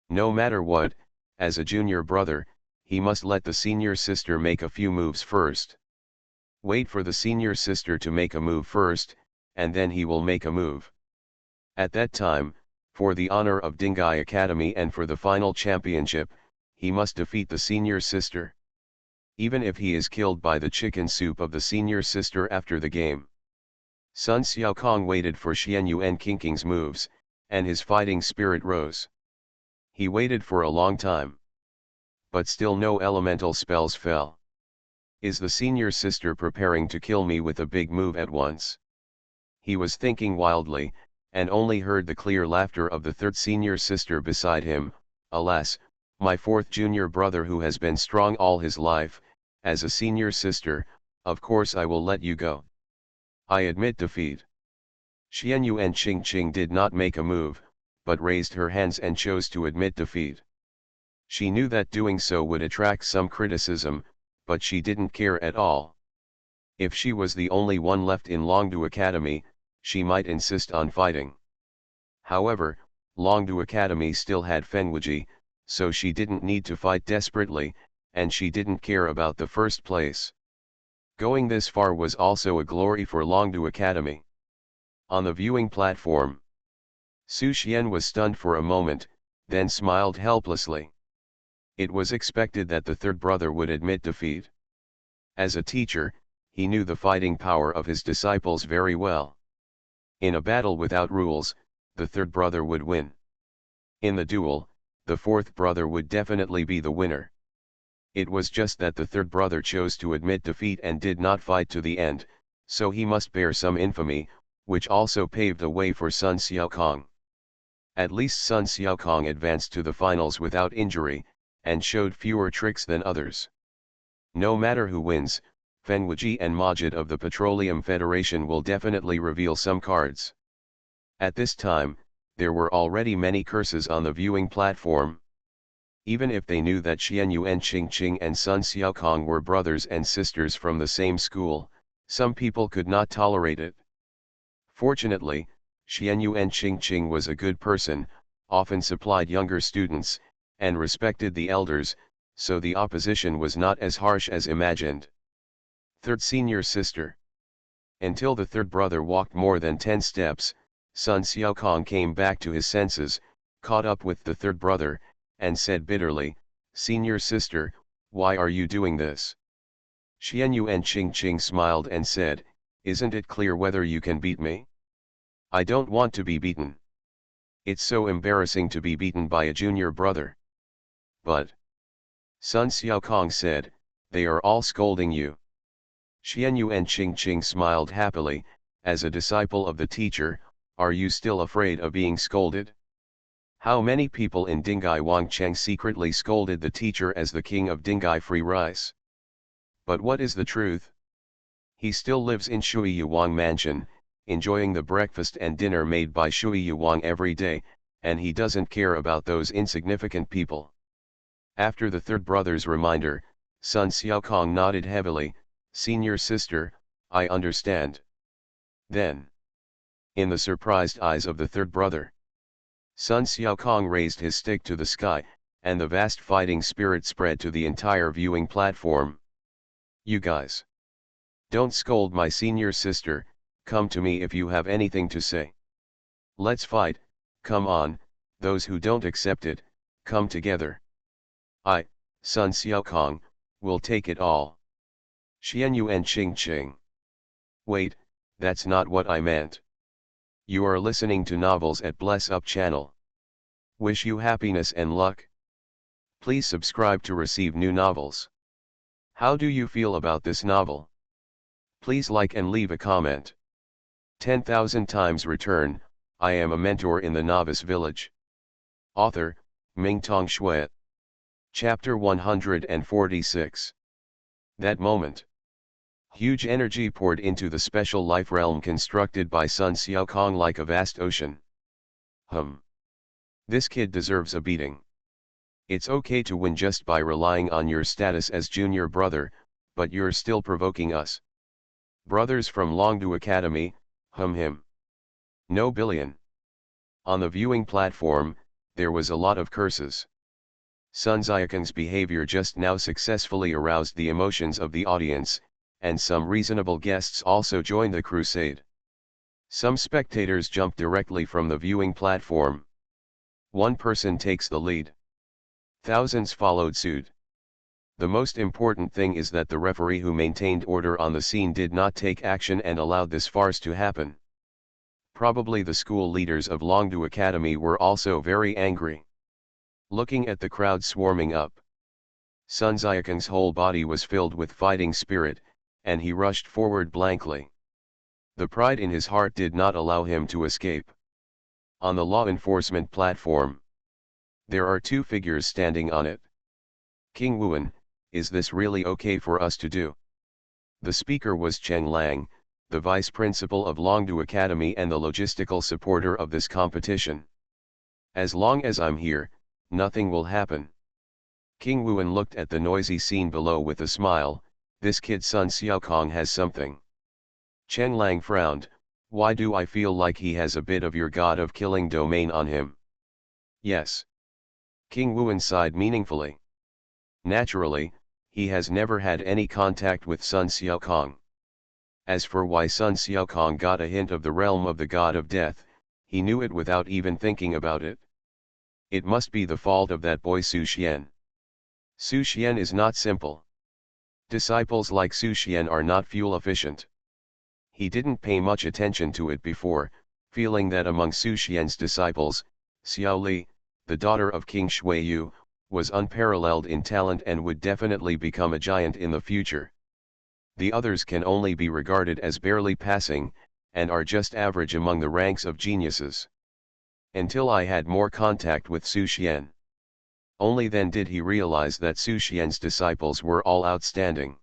No matter what, as a junior brother, he must let the senior sister make a few moves first. Wait for the senior sister to make a move first, and then he will make a move. At that time, for the honor of Dingai Academy and for the final championship, he must defeat the senior sister. Even if he is killed by the chicken soup of the senior sister after the game. Sun Xiaokong waited for Xianyu and Qingqing's moves, and his fighting spirit rose. He waited for a long time. But still no elemental spells fell. Is the senior sister preparing to kill me with a big move at once? He was thinking wildly, and only heard the clear laughter of the third senior sister beside him. Alas, my fourth junior brother who has been strong all his life, as a senior sister, of course I will let you go. I admit defeat. Xianyu and Ching Ching did not make a move, but raised her hands and chose to admit defeat. She knew that doing so would attract some criticism, but she didn't care at all. If she was the only one left in Longdu Academy, she might insist on fighting. However, Longdu Academy still had Fenwuji, so she didn't need to fight desperately, and she didn't care about the first place. Going this far was also a glory for Longdu Academy. On the viewing platform, Su Xian was stunned for a moment, then smiled helplessly. It was expected that the third brother would admit defeat. As a teacher, he knew the fighting power of his disciples very well. In a battle without rules, the third brother would win. In the duel, the fourth brother would definitely be the winner. It was just that the third brother chose to admit defeat and did not fight to the end, so he must bear some infamy, which also paved the way for Sun Xiaokong. At least Sun Xiaokong advanced to the finals without injury, and showed fewer tricks than others. No matter who wins, Fenwuji and Majid of the Petroleum Federation will definitely reveal some cards. At this time, there were already many curses on the viewing platform. Even if they knew that Xianyuan Qingqing and Sun Xiaokong were brothers and sisters from the same school, some people could not tolerate it. Fortunately, Xianyuan Qingqing was a good person, often supplied younger students, and respected the elders, so the opposition was not as harsh as imagined. Third senior sister. Until the third brother walked more than 10 steps, Sun Xiaokong came back to his senses, caught up with the third brother, and said bitterly, "Senior sister, why are you doing this?" Xianyuan Qingqing smiled and said, "Isn't it clear whether you can beat me? I don't want to be beaten. It's so embarrassing to be beaten by a junior brother." "But," Sun Xiaokong said, "they are all scolding you." Xianyuan Qingqing smiled happily, "As a disciple of the teacher, are you still afraid of being scolded? How many people in Dingai Wangcheng secretly scolded the teacher as the king of Dingai free rice? But what is the truth? He still lives in Shui Yuwang Mansion, enjoying the breakfast and dinner made by Shui Yuwang every day, and he doesn't care about those insignificant people." After the third brother's reminder, Sun Xiaokong nodded heavily, "Senior sister, I understand." Then, in the surprised eyes of the third brother, Sun Xiaokong raised his stick to the sky, and the vast fighting spirit spread to the entire viewing platform. "You guys! Don't scold my senior sister, come to me if you have anything to say. Let's fight, come on, those who don't accept it, come together. I, Sun Xiaokong, will take it all." Xianyuan Qingqing. "Wait, that's not what I meant. You are listening to Novels at Bless Up channel. Wish you happiness and luck. Please subscribe to receive new novels. How do you feel about this novel? Please like and leave a comment. 10,000 times return, I am a mentor in the Novice Village. Author, Mingtong Shui. Chapter 146. That moment. Huge energy poured into the special life realm constructed by Sun Xiaokong like a vast ocean. This kid deserves a beating. It's okay to win just by relying on your status as junior brother, but you're still provoking us. Brothers from Longdu Academy, him. No billion. On the viewing platform, there was a lot of curses. Sun Xiaokong's behavior just now successfully aroused the emotions of the audience, and some reasonable guests also joined the crusade. Some spectators jumped directly from the viewing platform. One person takes the lead. Thousands followed suit. The most important thing is that the referee who maintained order on the scene did not take action and allowed this farce to happen. Probably the school leaders of Longdu Academy were also very angry. Looking at the crowd swarming up, Sun Xiaokong's whole body was filled with fighting spirit, and he rushed forward blankly. The pride in his heart did not allow him to escape. On the law enforcement platform, there are two figures standing on it. King Wuan, is this really okay for us to do? The speaker was Cheng Lang, the vice principal of Longdu Academy and the logistical supporter of this competition. As long as I'm here, nothing will happen. King Wuan looked at the noisy scene below with a smile. This kid Sun Xiaokong has something. Chen Lang frowned. Why do I feel like he has a bit of your god of killing domain on him? Yes. King Wuan sighed meaningfully. Naturally, he has never had any contact with Sun Xiaokong. As for why Sun Xiaokong got a hint of the realm of the god of death, he knew it without even thinking about it. It must be the fault of that boy Su Xian. Su Xian is not simple. Disciples like Su Xian are not fuel efficient. He didn't pay much attention to it before, feeling that among Su Xian's disciples, Xiao Li, the daughter of King Shuiyu, was unparalleled in talent and would definitely become a giant in the future. The others can only be regarded as barely passing, and are just average among the ranks of geniuses. Until I had more contact with Su Xian. Only then did he realize that Su Xian's disciples were all outstanding.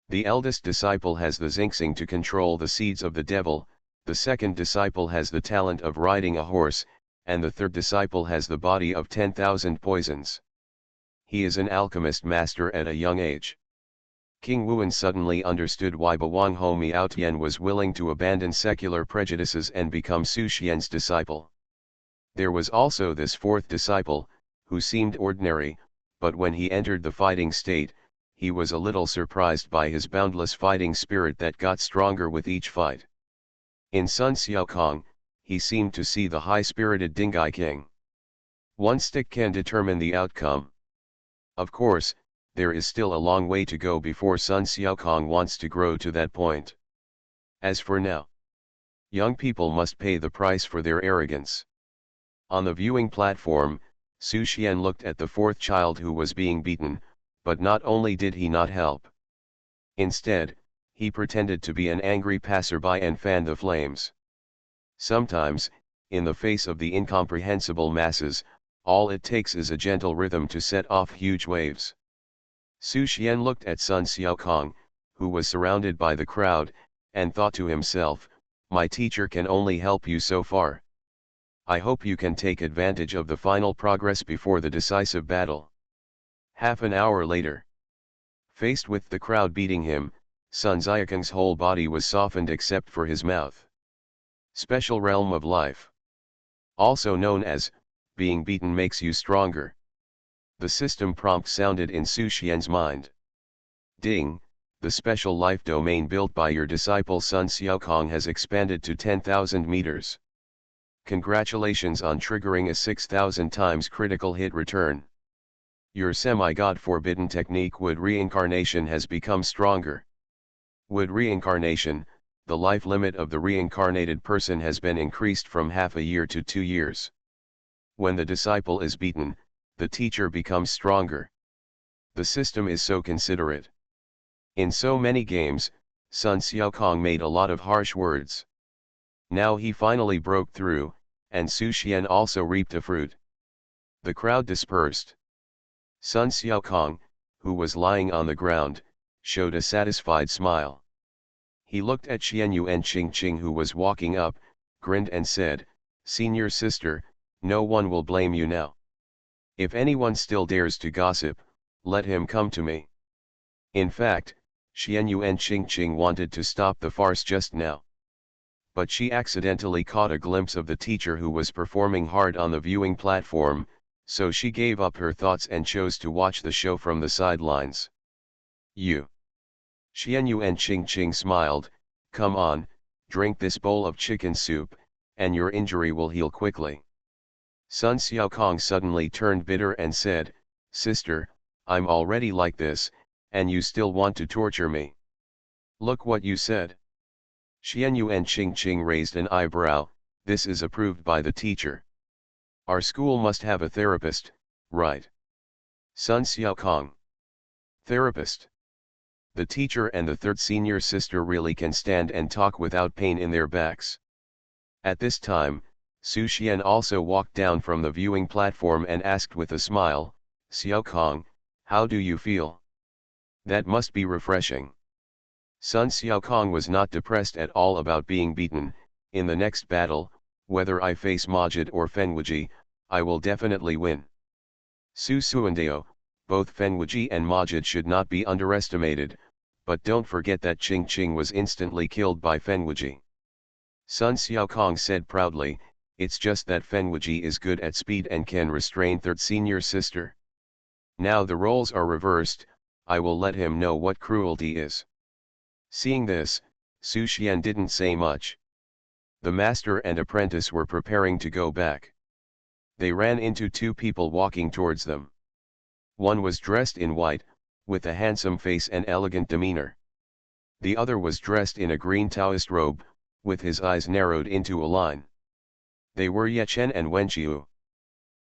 The eldest disciple has the Xingxing to control the seeds of the devil, the second disciple has the talent of riding a horse, and the third disciple has the body of 10,000 poisons. He is an alchemist master at a young age. King Wuan suddenly understood why Bawang Ho Miaotian was willing to abandon secular prejudices and become Su Xian's disciple. There was also this fourth disciple, who seemed ordinary, but when he entered the fighting state, he was a little surprised by his boundless fighting spirit that got stronger with each fight. In Sun Xiaokong, he seemed to see the high-spirited Dingai King. One stick can determine the outcome. Of course, there is still a long way to go before Sun Xiaokong wants to grow to that point. As for now, young people must pay the price for their arrogance. On the viewing platform, Su Xian looked at the fourth child who was being beaten, but not only did he not help. Instead, he pretended to be an angry passerby and fanned the flames. Sometimes, in the face of the incomprehensible masses, all it takes is a gentle rhythm to set off huge waves. Su Xian looked at Sun Xiaokong, who was surrounded by the crowd, and thought to himself, my teacher can only help you so far. I hope you can take advantage of the final progress before the decisive battle. Half an hour later. Faced with the crowd beating him, Sun Xiaokong's whole body was softened except for his mouth. Special realm of life. Also known as, being beaten makes you stronger. The system prompt sounded in Su Xian's mind. Ding, the special life domain built by your disciple Sun Xiaokong has expanded to 10,000 meters. Congratulations on triggering a 6,000 times critical hit return. Your semi-god forbidden technique Wood Reincarnation has become stronger. Wood Reincarnation, the life limit of the reincarnated person has been increased from half a year to 2 years. When the disciple is beaten, the teacher becomes stronger. The system is so considerate. In so many games, Sun Xiaokong made a lot of harsh words. Now he finally broke through, and Su Xian also reaped a fruit. The crowd dispersed. Sun Xiaokong, who was lying on the ground, showed a satisfied smile. He looked at Xianyu and Qingqing who was walking up, grinned and said, Senior sister, no one will blame you now. If anyone still dares to gossip, let him come to me. In fact, Xianyu and Qingqing wanted to stop the farce just now. But she accidentally caught a glimpse of the teacher who was performing hard on the viewing platform, so she gave up her thoughts and chose to watch the show from the sidelines. You. Xianyu and Qingqing smiled, come on, drink this bowl of chicken soup, and your injury will heal quickly. Sun Xiaokong suddenly turned bitter and said, Sister, I'm already like this, and you still want to torture me. Look what you said. Xianyu and Qingqing raised an eyebrow, this is approved by the teacher. Our school must have a therapist, right? Sun Xiaokong. Therapist. The teacher and the third senior sister really can stand and talk without pain in their backs. At this time, Su Xian also walked down from the viewing platform and asked with a smile, Xiaokong, how do you feel? That must be refreshing. Sun Xiaokong was not depressed at all about being beaten. In the next battle, whether I face Majid or Fenwuji, I will definitely win. Su Suandeo, Both Fenwuji and Majid should not be underestimated, but don't forget that Ching Ching was instantly killed by Fenwuji. Sun Xiaokong said proudly, it's just that Fenwuji is good at speed and can restrain third senior sister. Now the roles are reversed, I will let him know what cruelty is. Seeing this, Su Xian didn't say much. The master and apprentice were preparing to go back. They ran into two people walking towards them. One was dressed in white, with a handsome face and elegant demeanor. The other was dressed in a green Taoist robe, with his eyes narrowed into a line. They were Ye Chen and Wen Qiu.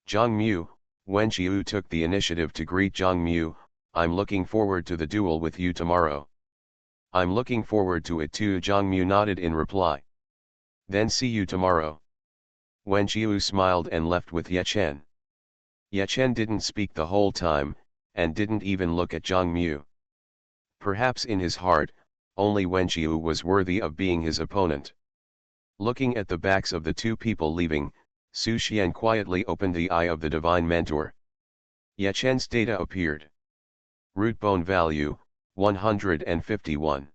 Zhang Mu, Wen Qiu took the initiative to greet Zhang Mu, I'm looking forward to the duel with you tomorrow. I'm looking forward to it too, Zhang Mu nodded in reply. Then see you tomorrow. Wen Qiu smiled and left with Ye Chen. Ye Chen didn't speak the whole time, and didn't even look at Zhang Mu. Perhaps in his heart, only Wen Qiu was worthy of being his opponent. Looking at the backs of the two people leaving, Su Xian quietly opened the eye of the divine mentor. Ye Chen's data appeared. Root bone value, 151.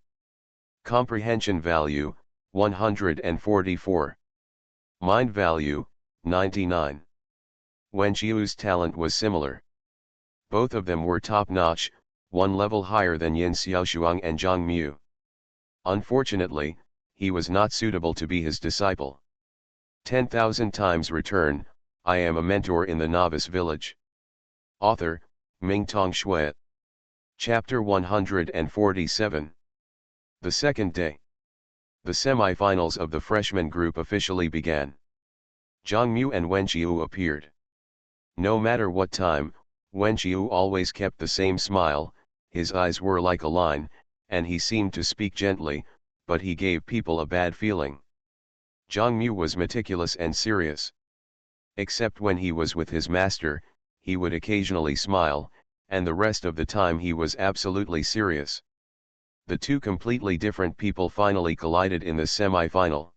Comprehension value, 144. Mind value, 99. Wen Qiu's talent was similar. Both of them were top-notch, one level higher than Yin Xiaoshuang and Zhang Mu. Unfortunately, he was not suitable to be his disciple. 10,000 times return, I am a mentor in the Novice Village. Author, Mingtong Shui. Chapter 147. The second day. The semi-finals of the freshman group officially began. Zhang Mu and Wen Qiu appeared. No matter what time, Wen Qiu always kept the same smile, his eyes were like a line, and he seemed to speak gently, but he gave people a bad feeling. Zhang Mu was meticulous and serious. Except when he was with his master, he would occasionally smile, and the rest of the time he was absolutely serious. The two completely different people finally collided in the semi-final.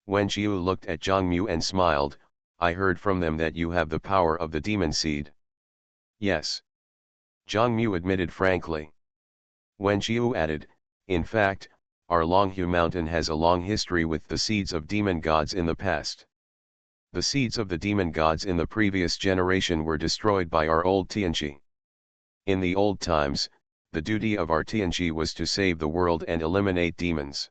Wen Qiu looked at Zhang Mu and smiled, I heard from them that you have the power of the demon seed. Yes. Zhang Mu admitted frankly. Wen Qiu added, in fact, our Longhu Mountain has a long history with the seeds of demon gods in the past. The seeds of the demon gods in the previous generation were destroyed by our old Tianqi. In the old times, the duty of our Tianqi was to save the world and eliminate demons.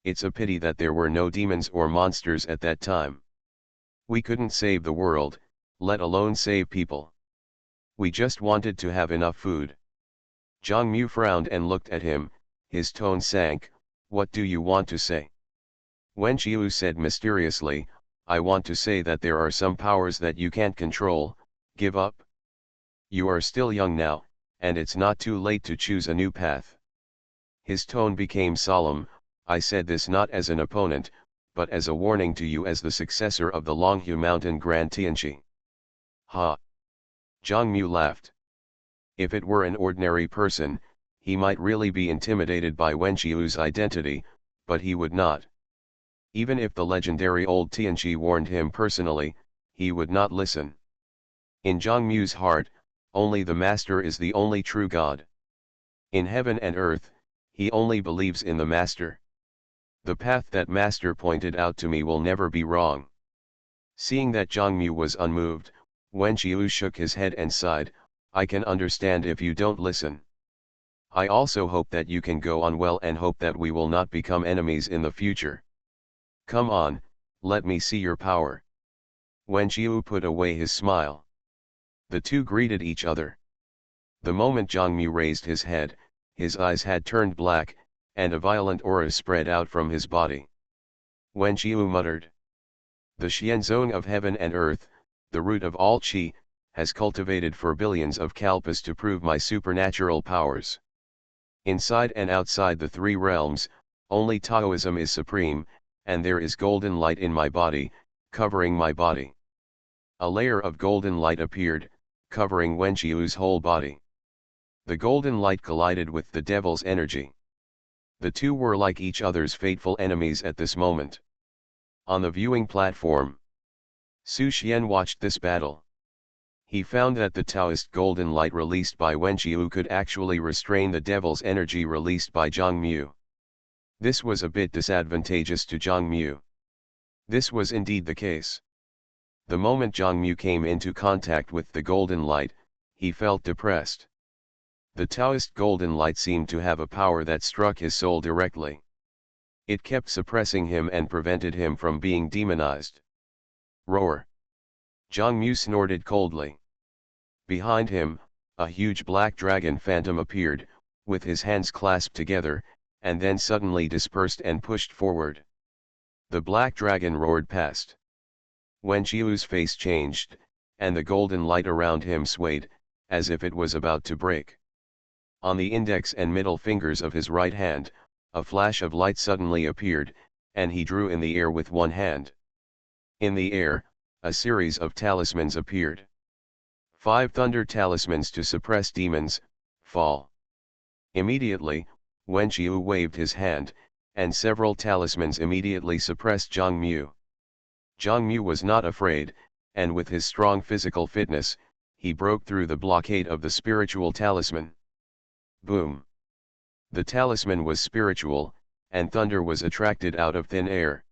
It's a pity that there were no demons or monsters at that time. We couldn't save the world, let alone save people. We just wanted to have enough food. Zhang Mu frowned and looked at him, his tone sank, what do you want to say? Wen Qiu said mysteriously, I want to say that there are some powers that you can't control, give up. You are still young now, and it's not too late to choose a new path. His tone became solemn, I said this not as an opponent, but as a warning to you as the successor of the Longhu Mountain Grand Tianqi. Ha! Zhang Mu laughed. If it were an ordinary person, he might really be intimidated by Wen Qiu's identity, but he would not. Even if the legendary old Tianqi warned him personally, he would not listen. In Zhang Mu's heart, only the Master is the only true God. In heaven and earth, he only believes in the Master. The path that Master pointed out to me will never be wrong. Seeing that Zhang Mu was unmoved, Wen Qiu shook his head and sighed, I can understand if you don't listen. I also hope that you can go on well and hope that we will not become enemies in the future. Come on, let me see your power. Wen Qiu put away his smile. The two greeted each other. The moment Zhang Mu raised his head, his eyes had turned black, and a violent aura spread out from his body. Wen Qiu muttered. The Xianzong of heaven and earth, the root of all qi, has cultivated for billions of kalpas to prove my supernatural powers. Inside and outside the three realms, only Taoism is supreme, and there is golden light in my body, covering my body. A layer of golden light appeared, covering Wen Qiu's whole body. The golden light collided with the devil's energy. The two were like each other's fateful enemies at this moment. On the viewing platform, Su Xian watched this battle. He found that the Taoist golden light released by Wenqiu could actually restrain the devil's energy released by Zhang Mu. This was a bit disadvantageous to Zhang Mu. This was indeed the case. The moment Zhang Mu came into contact with the golden light, he felt depressed. The Taoist golden light seemed to have a power that struck his soul directly. It kept suppressing him and prevented him from being demonized. Roar! Zhang Mu snorted coldly. Behind him, a huge black dragon phantom appeared, with his hands clasped together, and then suddenly dispersed and pushed forward. The black dragon roared past. Wenqiu's face changed, and the golden light around him swayed, as if it was about to break. On the index and middle fingers of his right hand, a flash of light suddenly appeared, and he drew in the air with one hand. In the air, a series of talismans appeared. 5 thunder talismans to suppress demons, fall. Immediately, Wenqiu waved his hand, and several talismans immediately suppressed Zhang Mu. Zhang Mu was not afraid, and with his strong physical fitness, he broke through the blockade of the spiritual talisman. Boom! The talisman was spiritual, and thunder was attracted out of thin air.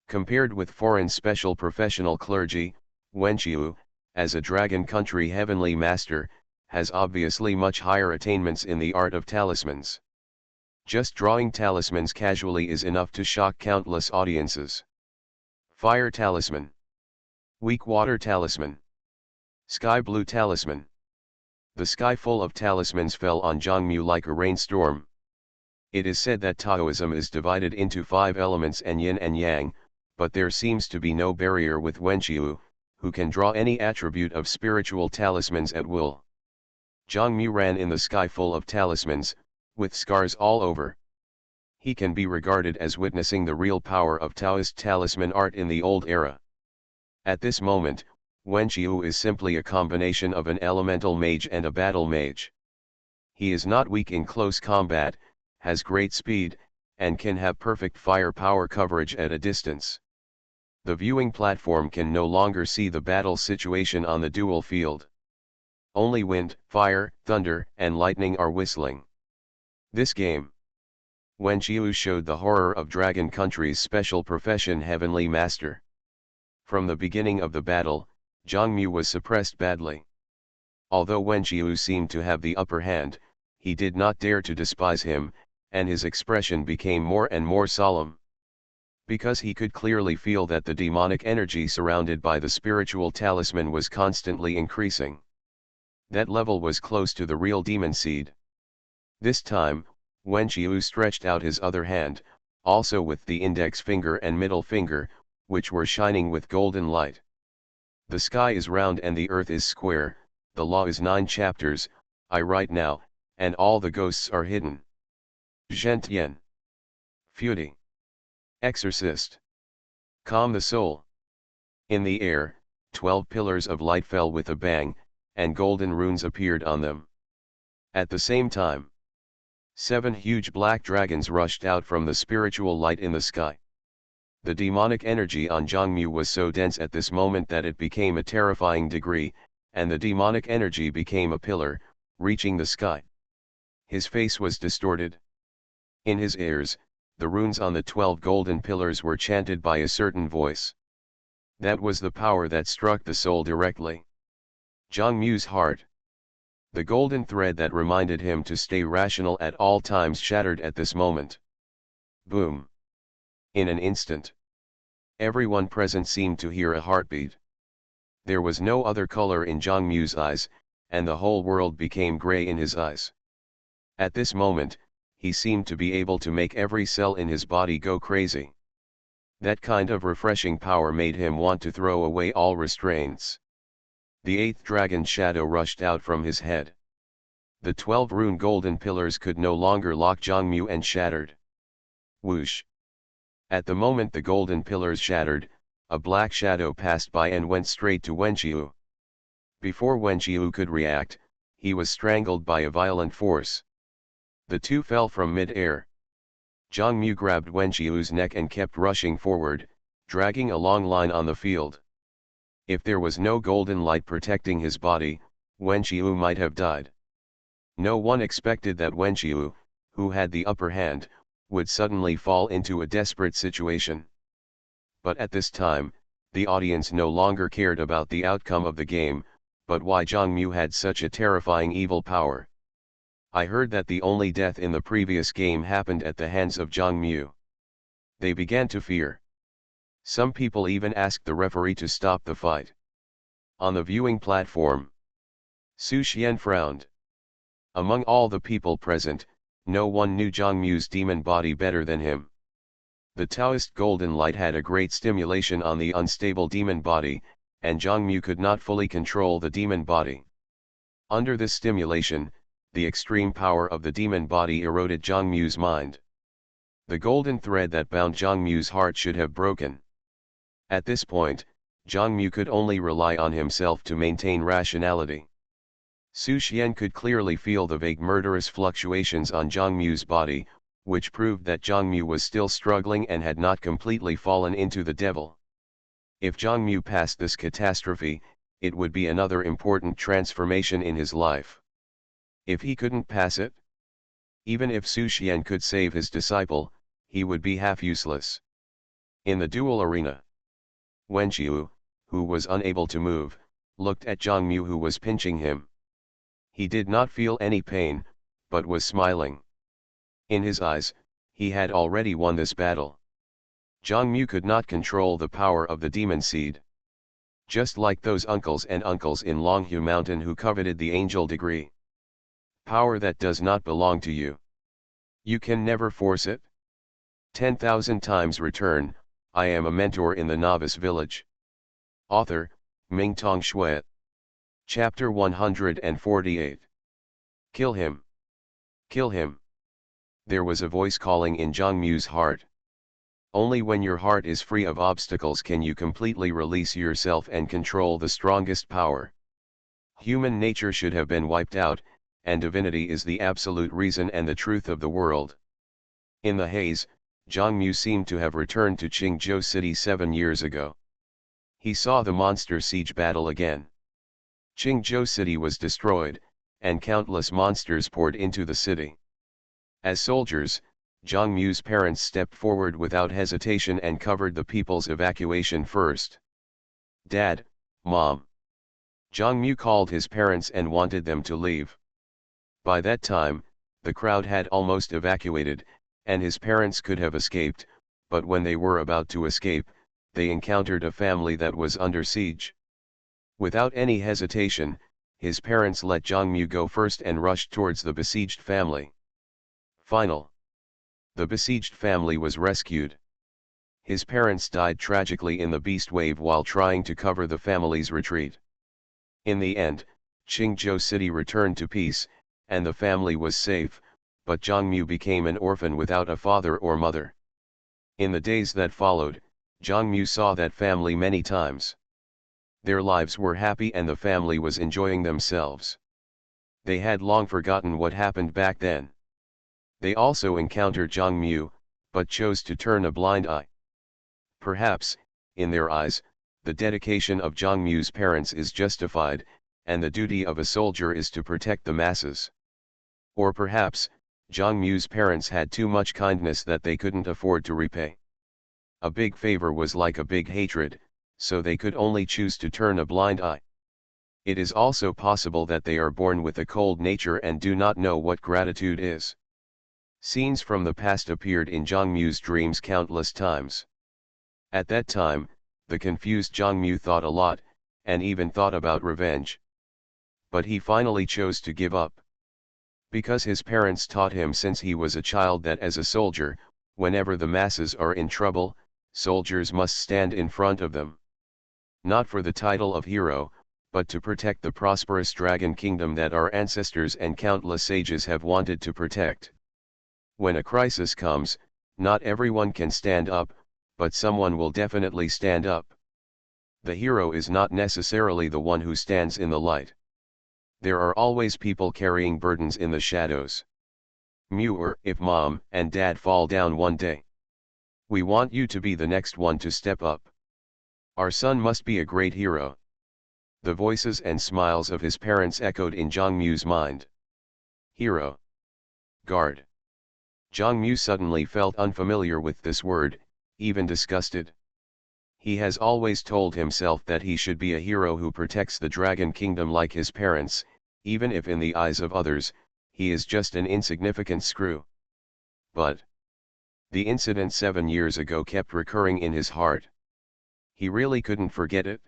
Compared with foreign special professional clergy, Wenqiu, as a dragon country heavenly master, has obviously much higher attainments in the art of talismans. Just drawing talismans casually is enough to shock countless audiences. Fire talisman. Weak water talisman. Sky blue talisman. The sky full of talismans fell on Zhang Mu like a rainstorm. It is said that Taoism is divided into 5 elements and yin and yang, but there seems to be no barrier with Wenqiu, who can draw any attribute of spiritual talismans at will. Zhang Mu ran in the sky full of talismans, with scars all over. He can be regarded as witnessing the real power of Taoist talisman art in the old era. At this moment, Wenqiu is simply a combination of an elemental mage and a battle mage. He is not weak in close combat, has great speed, and can have perfect firepower coverage at a distance. The viewing platform can no longer see the battle situation on the duel field. Only wind, fire, thunder, and lightning are whistling. This game. Wenqiu showed the horror of Dragon Country's special profession Heavenly Master. From the beginning of the battle, Zhang Mu was suppressed badly. Although Wenqiu seemed to have the upper hand, he did not dare to despise him, and his expression became more and more solemn. Because he could clearly feel that the demonic energy surrounded by the spiritual talisman was constantly increasing. That level was close to the real demon seed. This time, Wenqiu stretched out his other hand, also with the index finger and middle finger, which were shining with golden light. The sky is round and the earth is square, the law is 9 chapters, I write now, and all the ghosts are hidden. Zhentian. Futi. Exorcist. Calm the soul. In the air, 12 pillars of light fell with a bang, and golden runes appeared on them. At the same time, 7 huge black dragons rushed out from the spiritual light in the sky. The demonic energy on Zhang Mu was so dense at this moment that it became a terrifying degree, and the demonic energy became a pillar, reaching the sky. His face was distorted. In his ears, the runes on the 12 golden pillars were chanted by a certain voice. That was the power that struck the soul directly. Zhang Mu's heart. The golden thread that reminded him to stay rational at all times shattered at this moment. Boom. In an instant, everyone present seemed to hear a heartbeat. There was no other color in Zhang Mu's eyes, and the whole world became gray in his eyes. At this moment, he seemed to be able to make every cell in his body go crazy. That kind of refreshing power made him want to throw away all restraints. The 8th dragon's shadow rushed out from his head. The 12 rune golden pillars could no longer lock Zhang Mu and shattered. Whoosh! At the moment the golden pillars shattered, a black shadow passed by and went straight to Wenqiu. Before Wenqiu could react, he was strangled by a violent force. The two fell from mid-air. Zhang Mu grabbed Wenqiu's neck and kept rushing forward, dragging a long line on the field. If there was no golden light protecting his body, Wen Qiu might have died. No one expected that Wen Qiu, who had the upper hand, would suddenly fall into a desperate situation. But at this time, the audience no longer cared about the outcome of the game, but why Zhang Mu had such a terrifying evil power. I heard that the only death in the previous game happened at the hands of Zhang Mu. They began to fear. Some people even asked the referee to stop the fight. On the viewing platform, Su Xian frowned. Among all the people present, no one knew Zhang Mu's demon body better than him. The Taoist golden light had a great stimulation on the unstable demon body, and Zhang Mu could not fully control the demon body. Under this stimulation, the extreme power of the demon body eroded Zhang Mu's mind. The golden thread that bound Zhang Mu's heart should have broken. At this point, Zhang Mu could only rely on himself to maintain rationality. Su Xian could clearly feel the vague murderous fluctuations on Zhang Mu's body, which proved that Zhang Mu was still struggling and had not completely fallen into the devil. If Zhang Mu passed this catastrophe, it would be another important transformation in his life. If he couldn't pass it, even if Su Xian could save his disciple, he would be half useless. In the duel arena, Wen Qiu, who was unable to move, looked at Zhang Mu who was pinching him. He did not feel any pain, but was smiling. In his eyes, he had already won this battle. Zhang Mu could not control the power of the demon seed. Just like those uncles and uncles in Longhu Mountain who coveted the angel degree. Power that does not belong to you. You can never force it. 10,000 times return. I am a mentor in the Novice Village. Author, Mingtong Shui. Chapter 148. Kill him. Kill him. There was a voice calling in Zhang Mu's heart. Only when your heart is free of obstacles can you completely release yourself and control the strongest power. Human nature should have been wiped out, and divinity is the absolute reason and the truth of the world. In the haze, Zhang Mu seemed to have returned to Qingzhou City 7 years ago. He saw the monster siege battle again. Qingzhou City was destroyed, and countless monsters poured into the city. As soldiers, Zhang Mu's parents stepped forward without hesitation and covered the people's evacuation first. Dad, Mom. Zhang Mu called his parents and wanted them to leave. By that time, the crowd had almost evacuated, and his parents could have escaped, but when they were about to escape, they encountered a family that was under siege. Without any hesitation, his parents let Zhang Mu go first and rushed towards the besieged family. Final. The besieged family was rescued. His parents died tragically in the beast wave while trying to cover the family's retreat. In the end, Qingzhou City returned to peace, and the family was safe, but Zhang Mu became an orphan without a father or mother. In the days that followed, Zhang Mu saw that family many times. Their lives were happy and the family was enjoying themselves. They had long forgotten what happened back then. They also encountered Zhang Mu, but chose to turn a blind eye. Perhaps, in their eyes, the dedication of Zhang Mu's parents is justified, and the duty of a soldier is to protect the masses. Or perhaps, Zhang Mu's parents had too much kindness that they couldn't afford to repay. A big favor was like a big hatred, so they could only choose to turn a blind eye. It is also possible that they are born with a cold nature and do not know what gratitude is. Scenes from the past appeared in Zhang Mu's dreams countless times. At that time, the confused Zhang Mu thought a lot, and even thought about revenge. But he finally chose to give up. Because his parents taught him since he was a child that as a soldier, whenever the masses are in trouble, soldiers must stand in front of them. Not for the title of hero, but to protect the prosperous dragon kingdom that our ancestors and countless sages have wanted to protect. When a crisis comes, not everyone can stand up, but someone will definitely stand up. The hero is not necessarily the one who stands in the light. There are always people carrying burdens in the shadows. Or if mom and dad fall down one day, we want you to be the next one to step up. Our son must be a great hero. The voices and smiles of his parents echoed in Jongmu's mind. Hero. Guard. Jongmu suddenly felt unfamiliar with this word, even disgusted. He has always told himself that he should be a hero who protects the Dragon Kingdom like his parents, even if in the eyes of others, he is just an insignificant screw. But the incident 7 years ago kept recurring in his heart. He really couldn't forget it.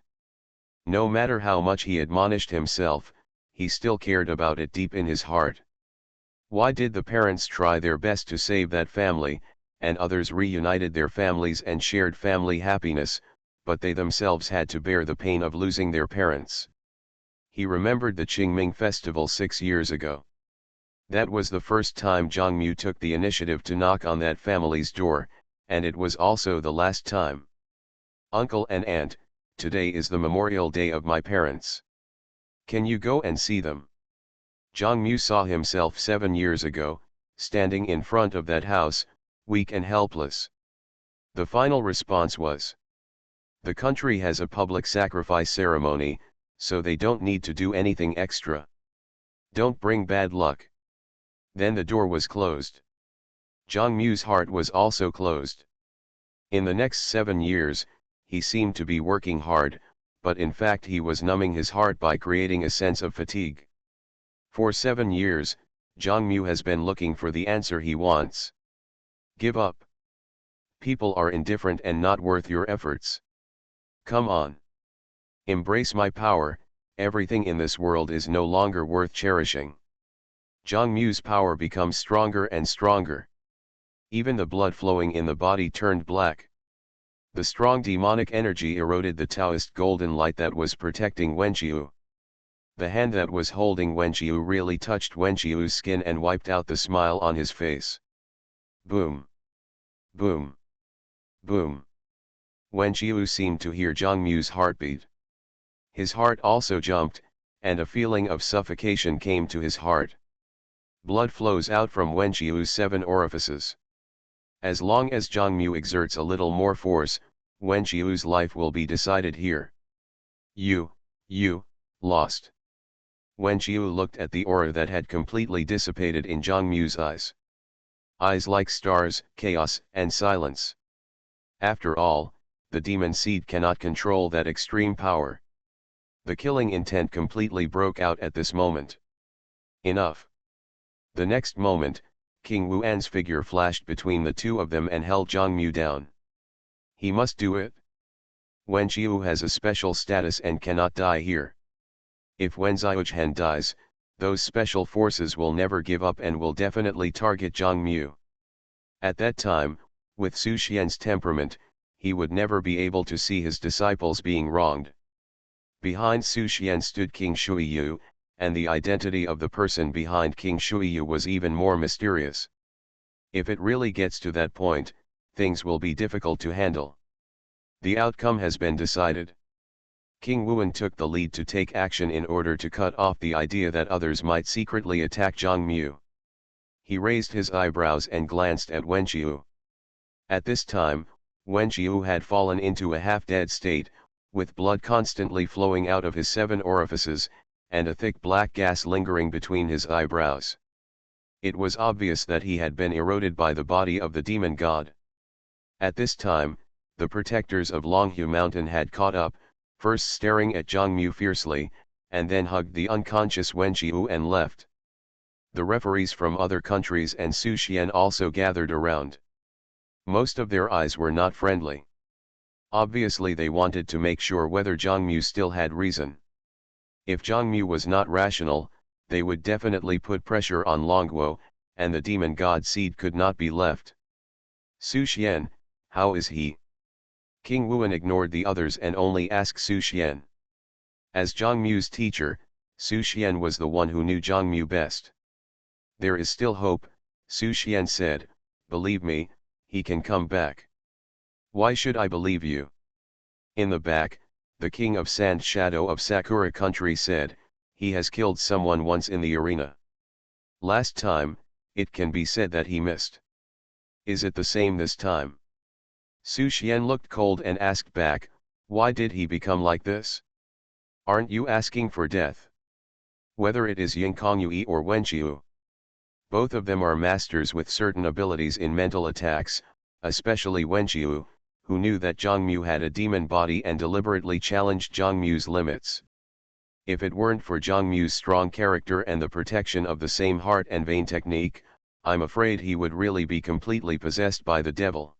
No matter how much he admonished himself, he still cared about it deep in his heart. Why did the parents try their best to save that family, and others reunited their families and shared family happiness, but they themselves had to bear the pain of losing their parents? He remembered the Qingming festival 6 years ago. That was the first time Jongmu took the initiative to knock on that family's door, and it was also the last time. Uncle and aunt, today is the memorial day of my parents. Can you go and see them? Jongmu saw himself 7 years ago, standing in front of that house, weak and helpless. The final response was, the country has a public sacrifice ceremony, so they don't need to do anything extra. Don't bring bad luck. Then the door was closed. Jongmu's heart was also closed. In the next 7 years, he seemed to be working hard, but in fact he was numbing his heart by creating a sense of fatigue. For 7 years, Jongmu has been looking for the answer he wants. Give up. People are indifferent and not worth your efforts. Come on. Embrace my power, everything in this world is no longer worth cherishing. Jongmu's power becomes stronger and stronger. Even the blood flowing in the body turned black. The strong demonic energy eroded the Taoist golden light that was protecting Wenqiu. The hand that was holding Wenqiu really touched Wenqiu's skin and wiped out the smile on his face. Boom. Boom. Boom. Wenqiu seemed to hear Jongmu's heartbeat. His heart also jumped, and a feeling of suffocation came to his heart. Blood flows out from Wenqiu's 7 orifices. As long as Jongmu exerts a little more force, Wenqiu's life will be decided here. You lost. Wenqiu looked at the aura that had completely dissipated in Jongmu's eyes. Eyes like stars, chaos, and silence. After all, the demon seed cannot control that extreme power. The killing intent completely broke out at this moment. Enough. The next moment, King Wuan's figure flashed between the two of them and held Jongmu down. He must do it. Wenqiu has a special status and cannot die here. If Wen Xiaochen dies, those special forces will never give up and will definitely target Jongmu. At that time, with Su Xian's temperament, he would never be able to see his disciples being wronged. Behind Su Xian stood King Shuiyu, and the identity of the person behind King Shuiyu was even more mysterious. If it really gets to that point, things will be difficult to handle. The outcome has been decided. King Wuan took the lead to take action in order to cut off the idea that others might secretly attack Jongmu. He raised his eyebrows and glanced at Wenqiu. At this time, Wenqiu had fallen into a half-dead state, with blood constantly flowing out of his 7 orifices, and a thick black gas lingering between his eyebrows. It was obvious that he had been eroded by the body of the demon god. At this time, the protectors of Longhu Mountain had caught up, first staring at Jongmu fiercely, and then hugged the unconscious Wenqiu and left. The referees from other countries and Su Xian also gathered around. Most of their eyes were not friendly. Obviously they wanted to make sure whether Jongmu still had reason. If Jongmu was not rational, they would definitely put pressure on Longguo, and the demon god seed could not be left. Su Xian, how is he? King Wuan ignored the others and only asked Su Xian. As Jongmu's teacher, Su Xian was the one who knew Jongmu best. There is still hope, Su Xian said, believe me, he can come back. Why should I believe you? In the back, the king of Sand Shadow of Sakura country said, he has killed someone once in the arena. Last time, it can be said that he missed. Is it the same this time? Su Xian looked cold and asked back, Why did he become like this? Aren't you asking for death? Whether it is Yingkongyue or Wenqiu, both of them are masters with certain abilities in mental attacks, especially Wenqiu, who knew that Zhongmu had a demon body and deliberately challenged Zhongmu's limits. If it weren't for Zhongmu's strong character and the protection of the same heart and vein technique, I'm afraid he would really be completely possessed by the devil.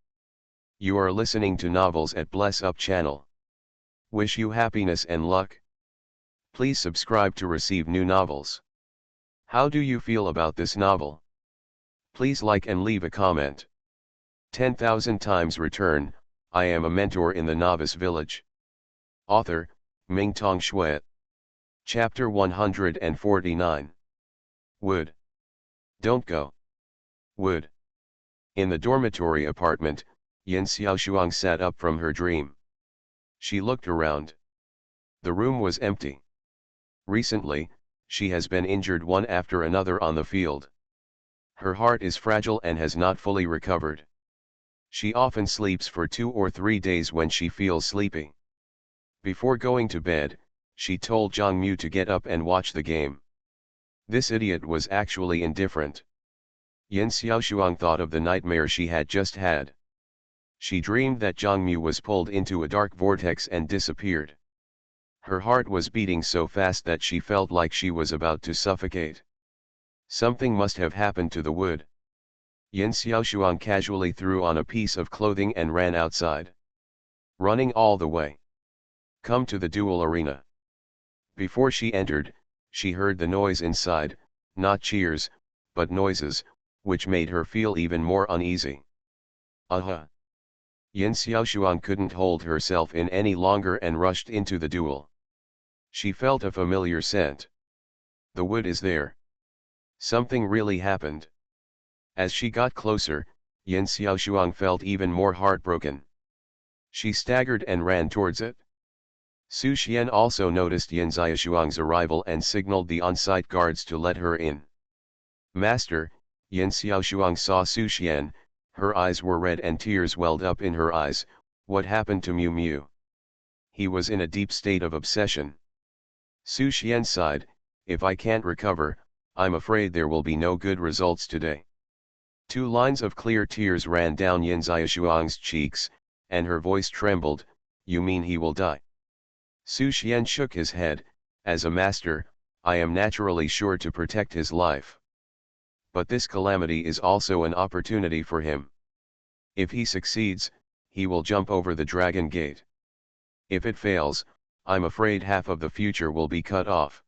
You are listening to Novels at Bless Up channel. Wish you happiness and luck. Please subscribe to receive new novels. How do you feel about this novel? Please like and leave a comment. 10,000 times return. I am a mentor in the Novice Village. Author, Mingtong Shui. Chapter 149. Wood. Don't go. Wood. In the dormitory apartment, Yin Xiaoshuang sat up from her dream. She looked around. The room was empty. Recently, she has been injured one after another on the field. Her heart is fragile and has not fully recovered. She often sleeps for 2 or 3 days when she feels sleepy. Before going to bed, she told Zhongmu to get up and watch the game. This idiot was actually indifferent. Yin Xiaoshuang thought of the nightmare she had just had. She dreamed that Zhongmu was pulled into a dark vortex and disappeared. Her heart was beating so fast that she felt like she was about to suffocate. Something must have happened to the wood. Yin Xiaoshuang casually threw on a piece of clothing and ran outside. Running all the way. Come to the duel arena. Before she entered, she heard the noise inside, not cheers, but noises, which made her feel even more uneasy. Aha! Yin Xiaoshuang couldn't hold herself in any longer and rushed into the duel. She felt a familiar scent. The wood is there. Something really happened. As she got closer, Yin Xiaoshuang felt even more heartbroken. She staggered and ran towards it. Su Xian also noticed Yin Xiaoshuang's arrival and signaled the on-site guards to let her in. Master, Yin Xiaoshuang saw Su Xian, her eyes were red and tears welled up in her eyes. What happened to Miu Miu? He was in a deep state of obsession. Su Xian sighed, if I can't recover, I'm afraid there will be no good results today. 2 lines of clear tears ran down Yin Xiaoshuang's cheeks, and her voice trembled, you mean he will die? Su Xian shook his head, as a master, I am naturally sure to protect his life. But this calamity is also an opportunity for him. If he succeeds, he will jump over the dragon gate. If it fails, I'm afraid half of the future will be cut off.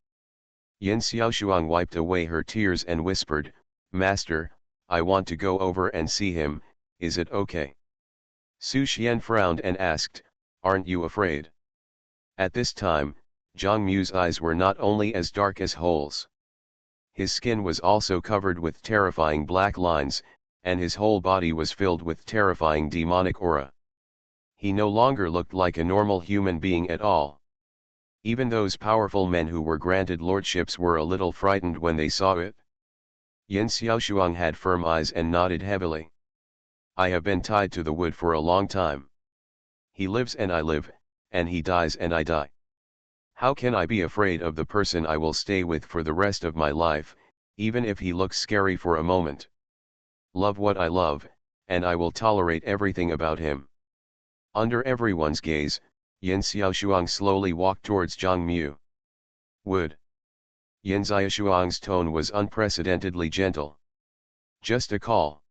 Yin Xiaoshuang wiped away her tears and whispered, Master, I want to go over and see him, is it okay? Su Xian frowned and asked, aren't you afraid? At this time, Zhongmu's eyes were not only as dark as holes. His skin was also covered with terrifying black lines, and his whole body was filled with terrifying demonic aura. He no longer looked like a normal human being at all. Even those powerful men who were granted lordships were a little frightened when they saw it. Yin Xiaoshuang had firm eyes and nodded heavily. I have been tied to the wood for a long time. He lives and I live, and he dies and I die. How can I be afraid of the person I will stay with for the rest of my life, even if he looks scary for a moment? Love what I love, and I will tolerate everything about him. Under everyone's gaze, Yin Xiaoshuang slowly walked towards Zhongmu. Wood. Yin Xiaoshuang's tone was unprecedentedly gentle. Just a call.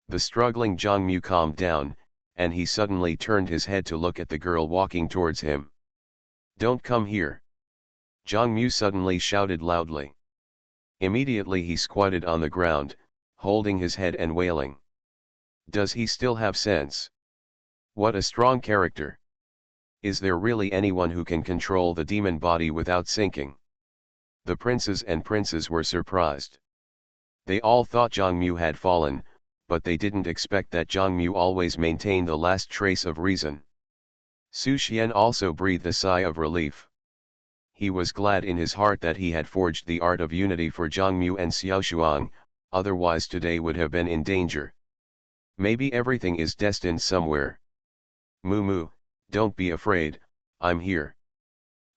The struggling Zhongmu calmed down, and he suddenly turned his head to look at the girl walking towards him. Don't come here. Zhongmu suddenly shouted loudly. Immediately he squatted on the ground, holding his head and wailing. Does he still have sense? What a strong character. Is there really anyone who can control the demon body without sinking? The princes and princesses were surprised. They all thought Zhongmu had fallen, but they didn't expect that Zhongmu always maintained the last trace of reason. Su Xian also breathed a sigh of relief. He was glad in his heart that he had forged the art of unity for Zhongmu and Xiaoshuang, otherwise today would have been in danger. Maybe everything is destined somewhere. Moo moo, Don't be afraid, I'm here.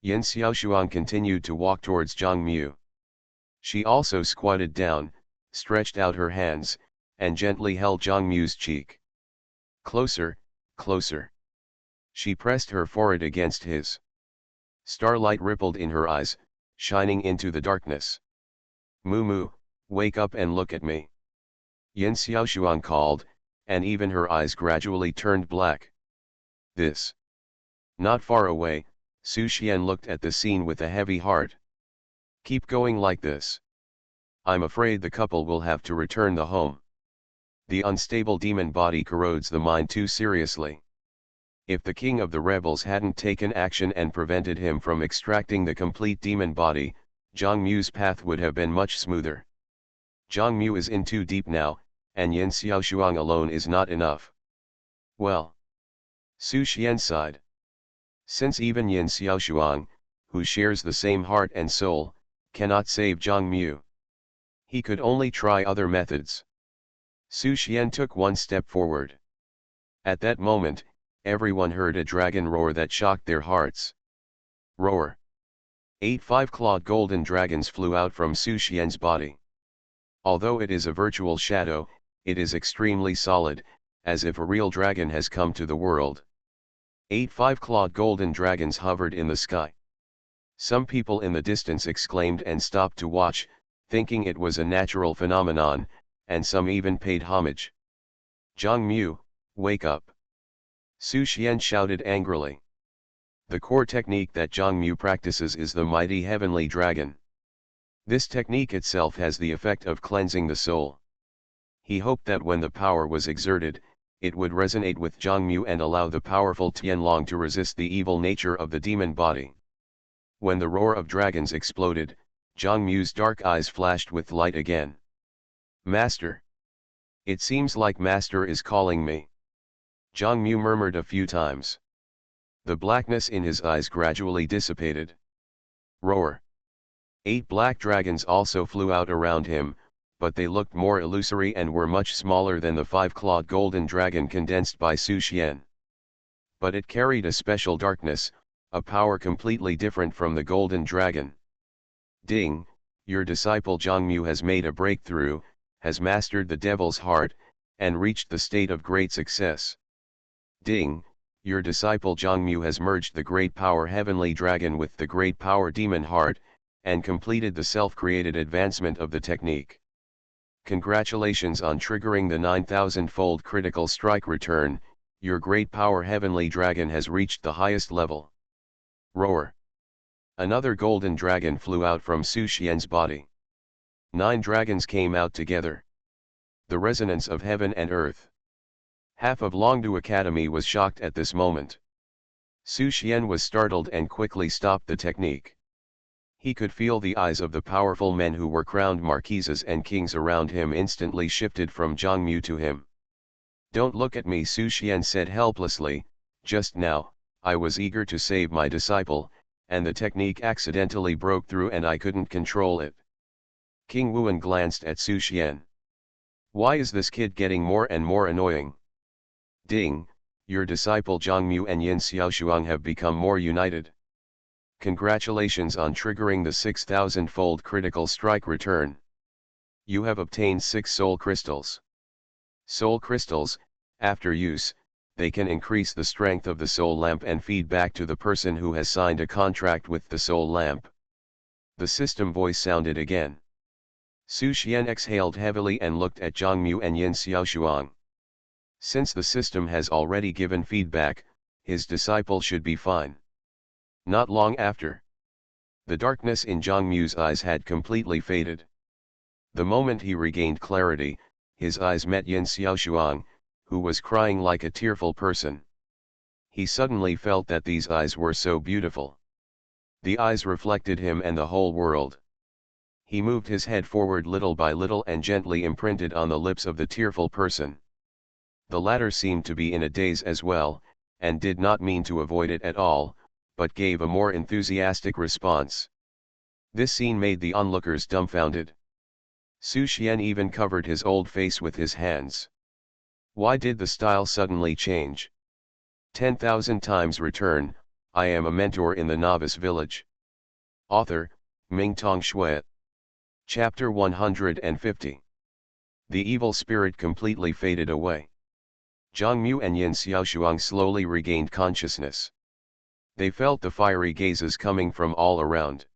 Yin Xiaoshuang continued to walk towards Zhang Mu. She also squatted down, stretched out her hands, and gently held Zhang Mu's cheek. Closer, closer. She pressed her forehead against his. Starlight rippled in her eyes, shining into the darkness. Mu, wake up and look at me. Yin Xiaoshuang called, and even her eyes gradually turned black. This. Not far away, Su Xian looked at the scene with a heavy heart. Keep going like this. I'm afraid the couple will have to return the home. The unstable demon body corrodes the mind too seriously. If the king of the rebels hadn't taken action and prevented him from extracting the complete demon body, Zhang Mu's path would have been much smoother. Zhang Mu is in too deep now, and Yin Xiaoshuang alone is not enough. Well. Su Xian sighed. Since even Yin Xiaoshuang, who shares the same heart and soul, cannot save Zhang Mu, he could only try other methods. Su Xian took one step forward. At that moment, everyone heard a dragon roar that shocked their hearts. Roar. 8 five-clawed golden dragons flew out from Su Xian's body. Although it is a virtual shadow, it is extremely solid, as if a real dragon has come to the world. 8 five-clawed golden dragons hovered in the sky. Some people in the distance exclaimed and stopped to watch, thinking it was a natural phenomenon, and some even paid homage. Zhang Mu, wake up! Su Xian shouted angrily. The core technique that Zhang Mu practices is the mighty heavenly dragon. This technique itself has the effect of cleansing the soul. He hoped that when the power was exerted, it would resonate with Zhang Mu and allow the powerful Tianlong to resist the evil nature of the demon body. When the roar of dragons exploded, Zhang Mu's dark eyes flashed with light again. Master! It seems like Master is calling me. Zhang Mu murmured a few times. The blackness in his eyes gradually dissipated. Roar! 8 black dragons also flew out around him, but they looked more illusory and were much smaller than the 5-clawed golden dragon condensed by Su Xian. But it carried a special darkness, a power completely different from the golden dragon. Ding, your disciple Zhang Mu has made a breakthrough, has mastered the devil's heart, and reached the state of great success. Ding, your disciple Zhang Mu has merged the great power heavenly dragon with the great power demon heart, and completed the self-created advancement of the technique. Congratulations on triggering the 9,000-fold critical strike return, your great power heavenly dragon has reached the highest level. Roar! Another golden dragon flew out from Su Xian's body. 9 dragons came out together. The resonance of heaven and earth. Half of Longdu Academy was shocked at this moment. Su Xian was startled and quickly stopped the technique. He could feel the eyes of the powerful men who were crowned marquises and kings around him instantly shifted from Zhang Mu to him. Don't look at me, Su Xian said helplessly, just now, I was eager to save my disciple, and the technique accidentally broke through and I couldn't control it. King Wuan glanced at Su Xian. Why is this kid getting more and more annoying? Ding, your disciple Zhang Mu and Yin Xiaoshuang have become more united. Congratulations on triggering the 6,000-fold critical strike return. You have obtained 6 soul crystals. Soul crystals, after use, they can increase the strength of the soul lamp and feed back to the person who has signed a contract with the soul lamp. The system voice sounded again. Su Xian exhaled heavily and looked at Zhang Mu and Yin Xiaoshuang. Since the system has already given feedback, his disciple should be fine. Not long after, the darkness in Zhang Mu's eyes had completely faded. The moment he regained clarity, his eyes met Yin Xiaoshuang, who was crying like a tearful person. He suddenly felt that these eyes were so beautiful. The eyes reflected him and the whole world. He moved his head forward little by little and gently imprinted on the lips of the tearful person. The latter seemed to be in a daze as well, and did not mean to avoid it at all, but gave a more enthusiastic response. This scene made the onlookers dumbfounded. Su Xian even covered his old face with his hands. Why did the style suddenly change? 10,000 times return, I am a mentor in the Novice Village. Author, Mingtong Shui. Chapter 150. The evil spirit completely faded away. Zhang Mu and Yin Xiaoshuang slowly regained consciousness. They felt the fiery gazes coming from all around.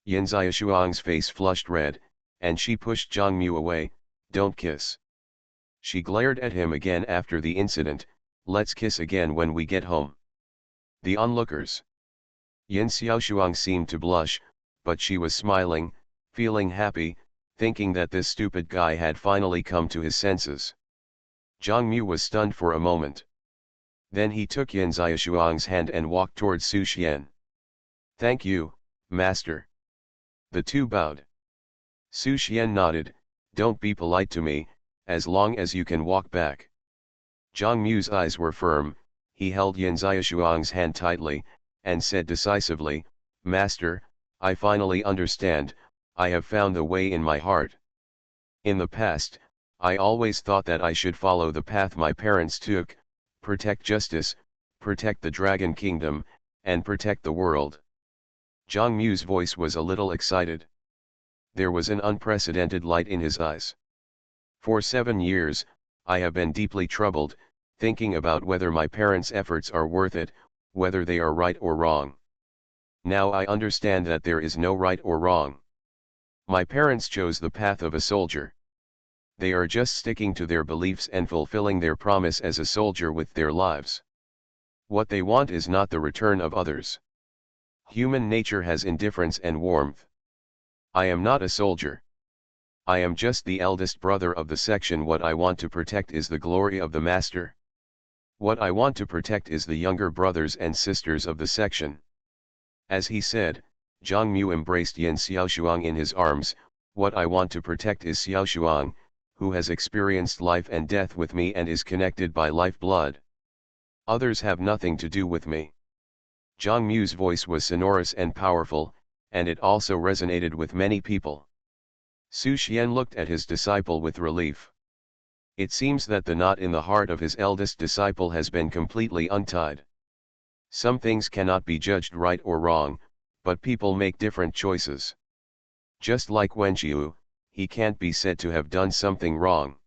Yin Xiaoshuang's face flushed red, and she pushed Zhang Mu away. "Don't kiss." She glared at him again after the incident. "Let's kiss again when we get home." The onlookers. Yin Xiaoshuang seemed to blush, but she was smiling, feeling happy, thinking that this stupid guy had finally come to his senses. Zhang Mu was stunned for a moment. Then he took Yin Xiaoshuang's hand and walked towards Su Xian. "Thank you, master." The two bowed. Su Xian nodded. "Don't be polite to me, as long as you can walk back." Zhang Mu's eyes were firm. He held Yin Xiaoshuang's hand tightly, and said decisively, "Master, I finally understand. I have found the way in my heart. In the past, I always thought that I should follow the path my parents took, protect justice, protect the Dragon Kingdom, and protect the world." Zhang Mu's voice was a little excited. There was an unprecedented light in his eyes. "For 7 years, I have been deeply troubled, thinking about whether my parents' efforts are worth it, whether they are right or wrong. Now I understand that there is no right or wrong. My parents chose the path of a soldier. They are just sticking to their beliefs and fulfilling their promise as a soldier with their lives. What they want is not the return of others. Human nature has indifference and warmth. I am not a soldier. I am just the eldest brother of the section. What I want to protect is the glory of the master. What I want to protect is the younger brothers and sisters of the section." As he said, Zhang Mu embraced Yin Xiaoshuang in his arms. "What I want to protect is Xiaoshuang, who has experienced life and death with me and is connected by lifeblood. Others have nothing to do with me." Zhang Mu's voice was sonorous and powerful, and it also resonated with many people. Su Xian looked at his disciple with relief. It seems that the knot in the heart of his eldest disciple has been completely untied. Some things cannot be judged right or wrong, but people make different choices. Just like Wen Qiu, he can't be said to have done something wrong.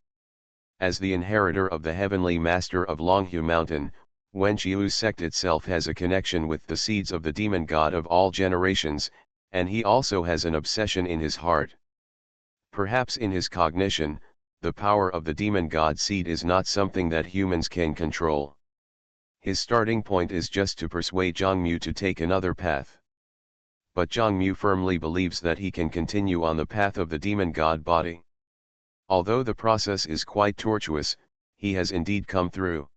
As the inheritor of the heavenly master of Longhu Mountain, Wen Qiu's sect itself has a connection with the seeds of the demon god of all generations, and he also has an obsession in his heart. Perhaps in his cognition, the power of the demon god seed is not something that humans can control. His starting point is just to persuade Zhang Mu to take another path. But Zhang Mu firmly believes that he can continue on the path of the demon god body. Although the process is quite tortuous, he has indeed come through.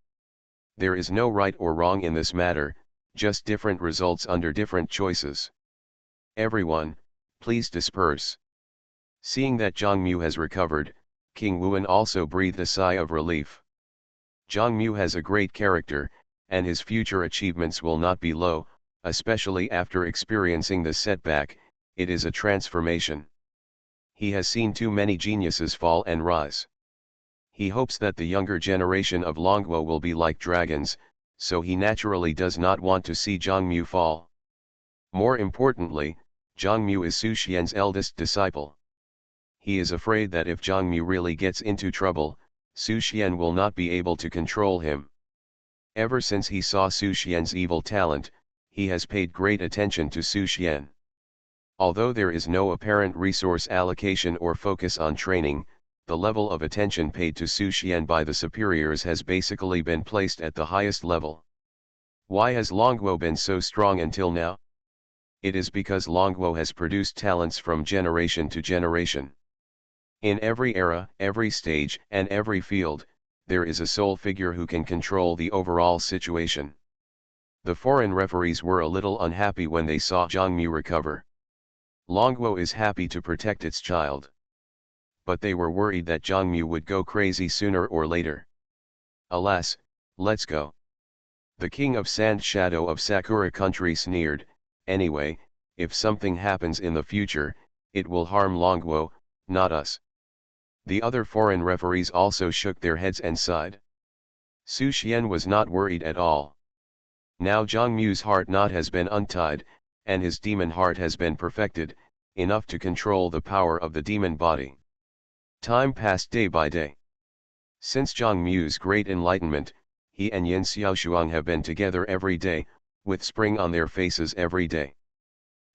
There is no right or wrong in this matter, just different results under different choices. Everyone, please disperse. Seeing that Zhang Mu has recovered, King Wuan also breathed a sigh of relief. Zhang Mu has a great character, and his future achievements will not be low, especially after experiencing this setback. It is a transformation. He has seen too many geniuses fall and rise. He hopes that the younger generation of Longguo will be like dragons, so he naturally does not want to see Zhang Mu fall. More importantly, Zhang Mu is Su Xian's eldest disciple. He is afraid that if Zhang Mu really gets into trouble, Su Xian will not be able to control him. Ever since he saw Su Xian's evil talent, he has paid great attention to Su Xian. Although there is no apparent resource allocation or focus on training, the level of attention paid to Su Xian by the superiors has basically been placed at the highest level. Why has Longguo been so strong until now? It is because Longguo has produced talents from generation to generation. In every era, every stage, and every field, there is a sole figure who can control the overall situation. The foreign referees were a little unhappy when they saw Zhang Mu recover. Longguo is happy to protect its child. But they were worried that Zhang Mu would go crazy sooner or later. Alas, let's go. The king of Sand Shadow of Sakura country sneered. Anyway, if something happens in the future, it will harm Longguo, not us. The other foreign referees also shook their heads and sighed. Su Xian was not worried at all. Now Zhang Mu's heart knot has been untied, and his demon heart has been perfected, enough to control the power of the demon body. Time passed day by day. Since Zhang Mu's great enlightenment, he and Yin Xiaoshuang have been together every day, with spring on their faces every day.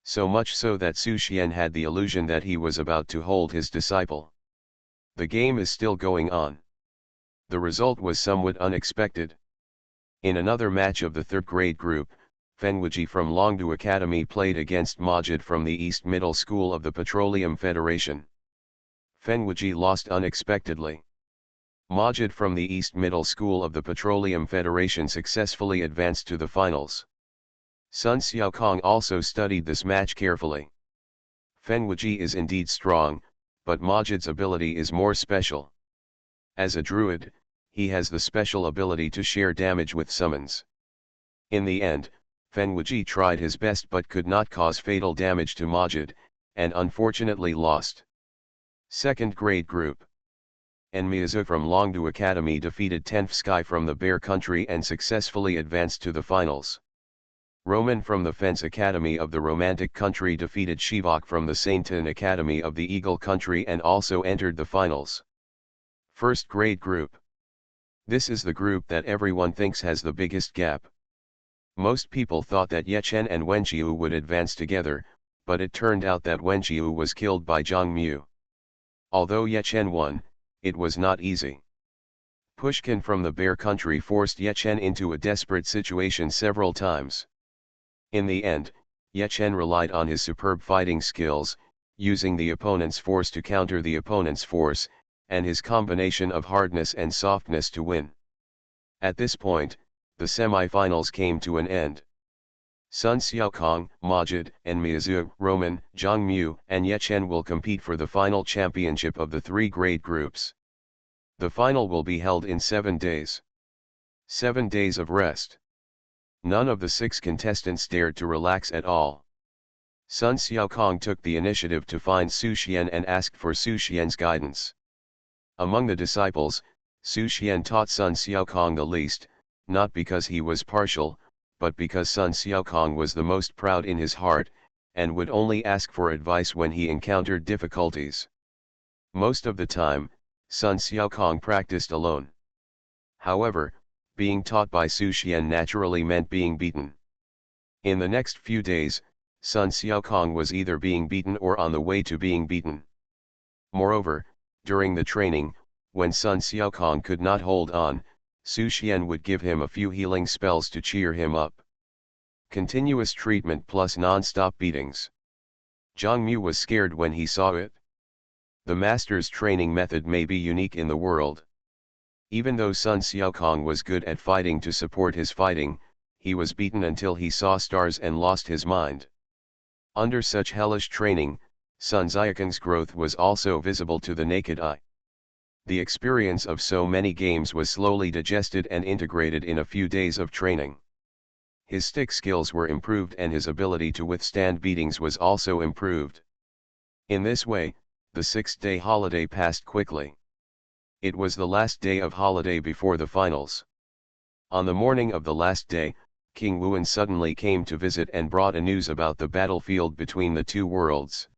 So much so that Su Xian had the illusion that he was about to hold his disciple. The game is still going on. The result was somewhat unexpected. In another match of the third grade group, Fenwuji from Longdu Academy played against Majid from the East Middle School of the Petroleum Federation. Fenwuji lost unexpectedly. Majid from the East Middle School of the Petroleum Federation successfully advanced to the finals. Sun Xiaokong also studied this match carefully. Fenwuji is indeed strong, but Majid's ability is more special. As a druid, he has the special ability to share damage with summons. In the end, Fenwuji tried his best but could not cause fatal damage to Majid, and unfortunately lost. Second grade group. Enmiazu from Longdu Academy defeated Tenf Sky from the Bear Country and successfully advanced to the finals. Roman from the Fence Academy of the Romantic Country defeated Shivak from the Sainton Academy of the Eagle Country and also entered the finals. First grade group. This is the group that everyone thinks has the biggest gap. Most people thought that Yechen and Wenqiu would advance together, but it turned out that Wenqiu was killed by Zhang Mu. Although Yechen won, it was not easy. Pushkin from the Bear Country forced Yechen into a desperate situation several times. In the end, Yechen relied on his superb fighting skills, using the opponent's force to counter the opponent's force, and his combination of hardness and softness to win. At this point, the semi-finals came to an end. Sun Xiaokong, Majid, and Miazu, Roman, Zhang Mu, and Yechen will compete for the final championship of the three grade groups. The final will be held in 7 days. 7 days of rest. None of the 6 contestants dared to relax at all. Sun Xiaokong took the initiative to find Su Xian and asked for Su Xian's guidance. Among the disciples, Su Xian taught Sun Xiaokong the least, not because he was partial, but because Sun Xiaokong was the most proud in his heart, and would only ask for advice when he encountered difficulties. Most of the time, Sun Xiaokong practiced alone. However, being taught by Su Xian naturally meant being beaten. In the next few days, Sun Xiaokong was either being beaten or on the way to being beaten. Moreover, during the training, when Sun Xiaokong could not hold on, Su Xian would give him a few healing spells to cheer him up. Continuous treatment plus non-stop beatings. Zhang Mu was scared when he saw it. The master's training method may be unique in the world. Even though Sun Xiaokong was good at fighting to support his fighting, he was beaten until he saw stars and lost his mind. Under such hellish training, Sun Xiaokong's growth was also visible to the naked eye. The experience of so many games was slowly digested and integrated in a few days of training. His stick skills were improved and his ability to withstand beatings was also improved. In this way, the 6-day holiday passed quickly. It was the last day of holiday before the finals. On the morning of the last day, King Wuan suddenly came to visit and brought a news about the battlefield between the two worlds.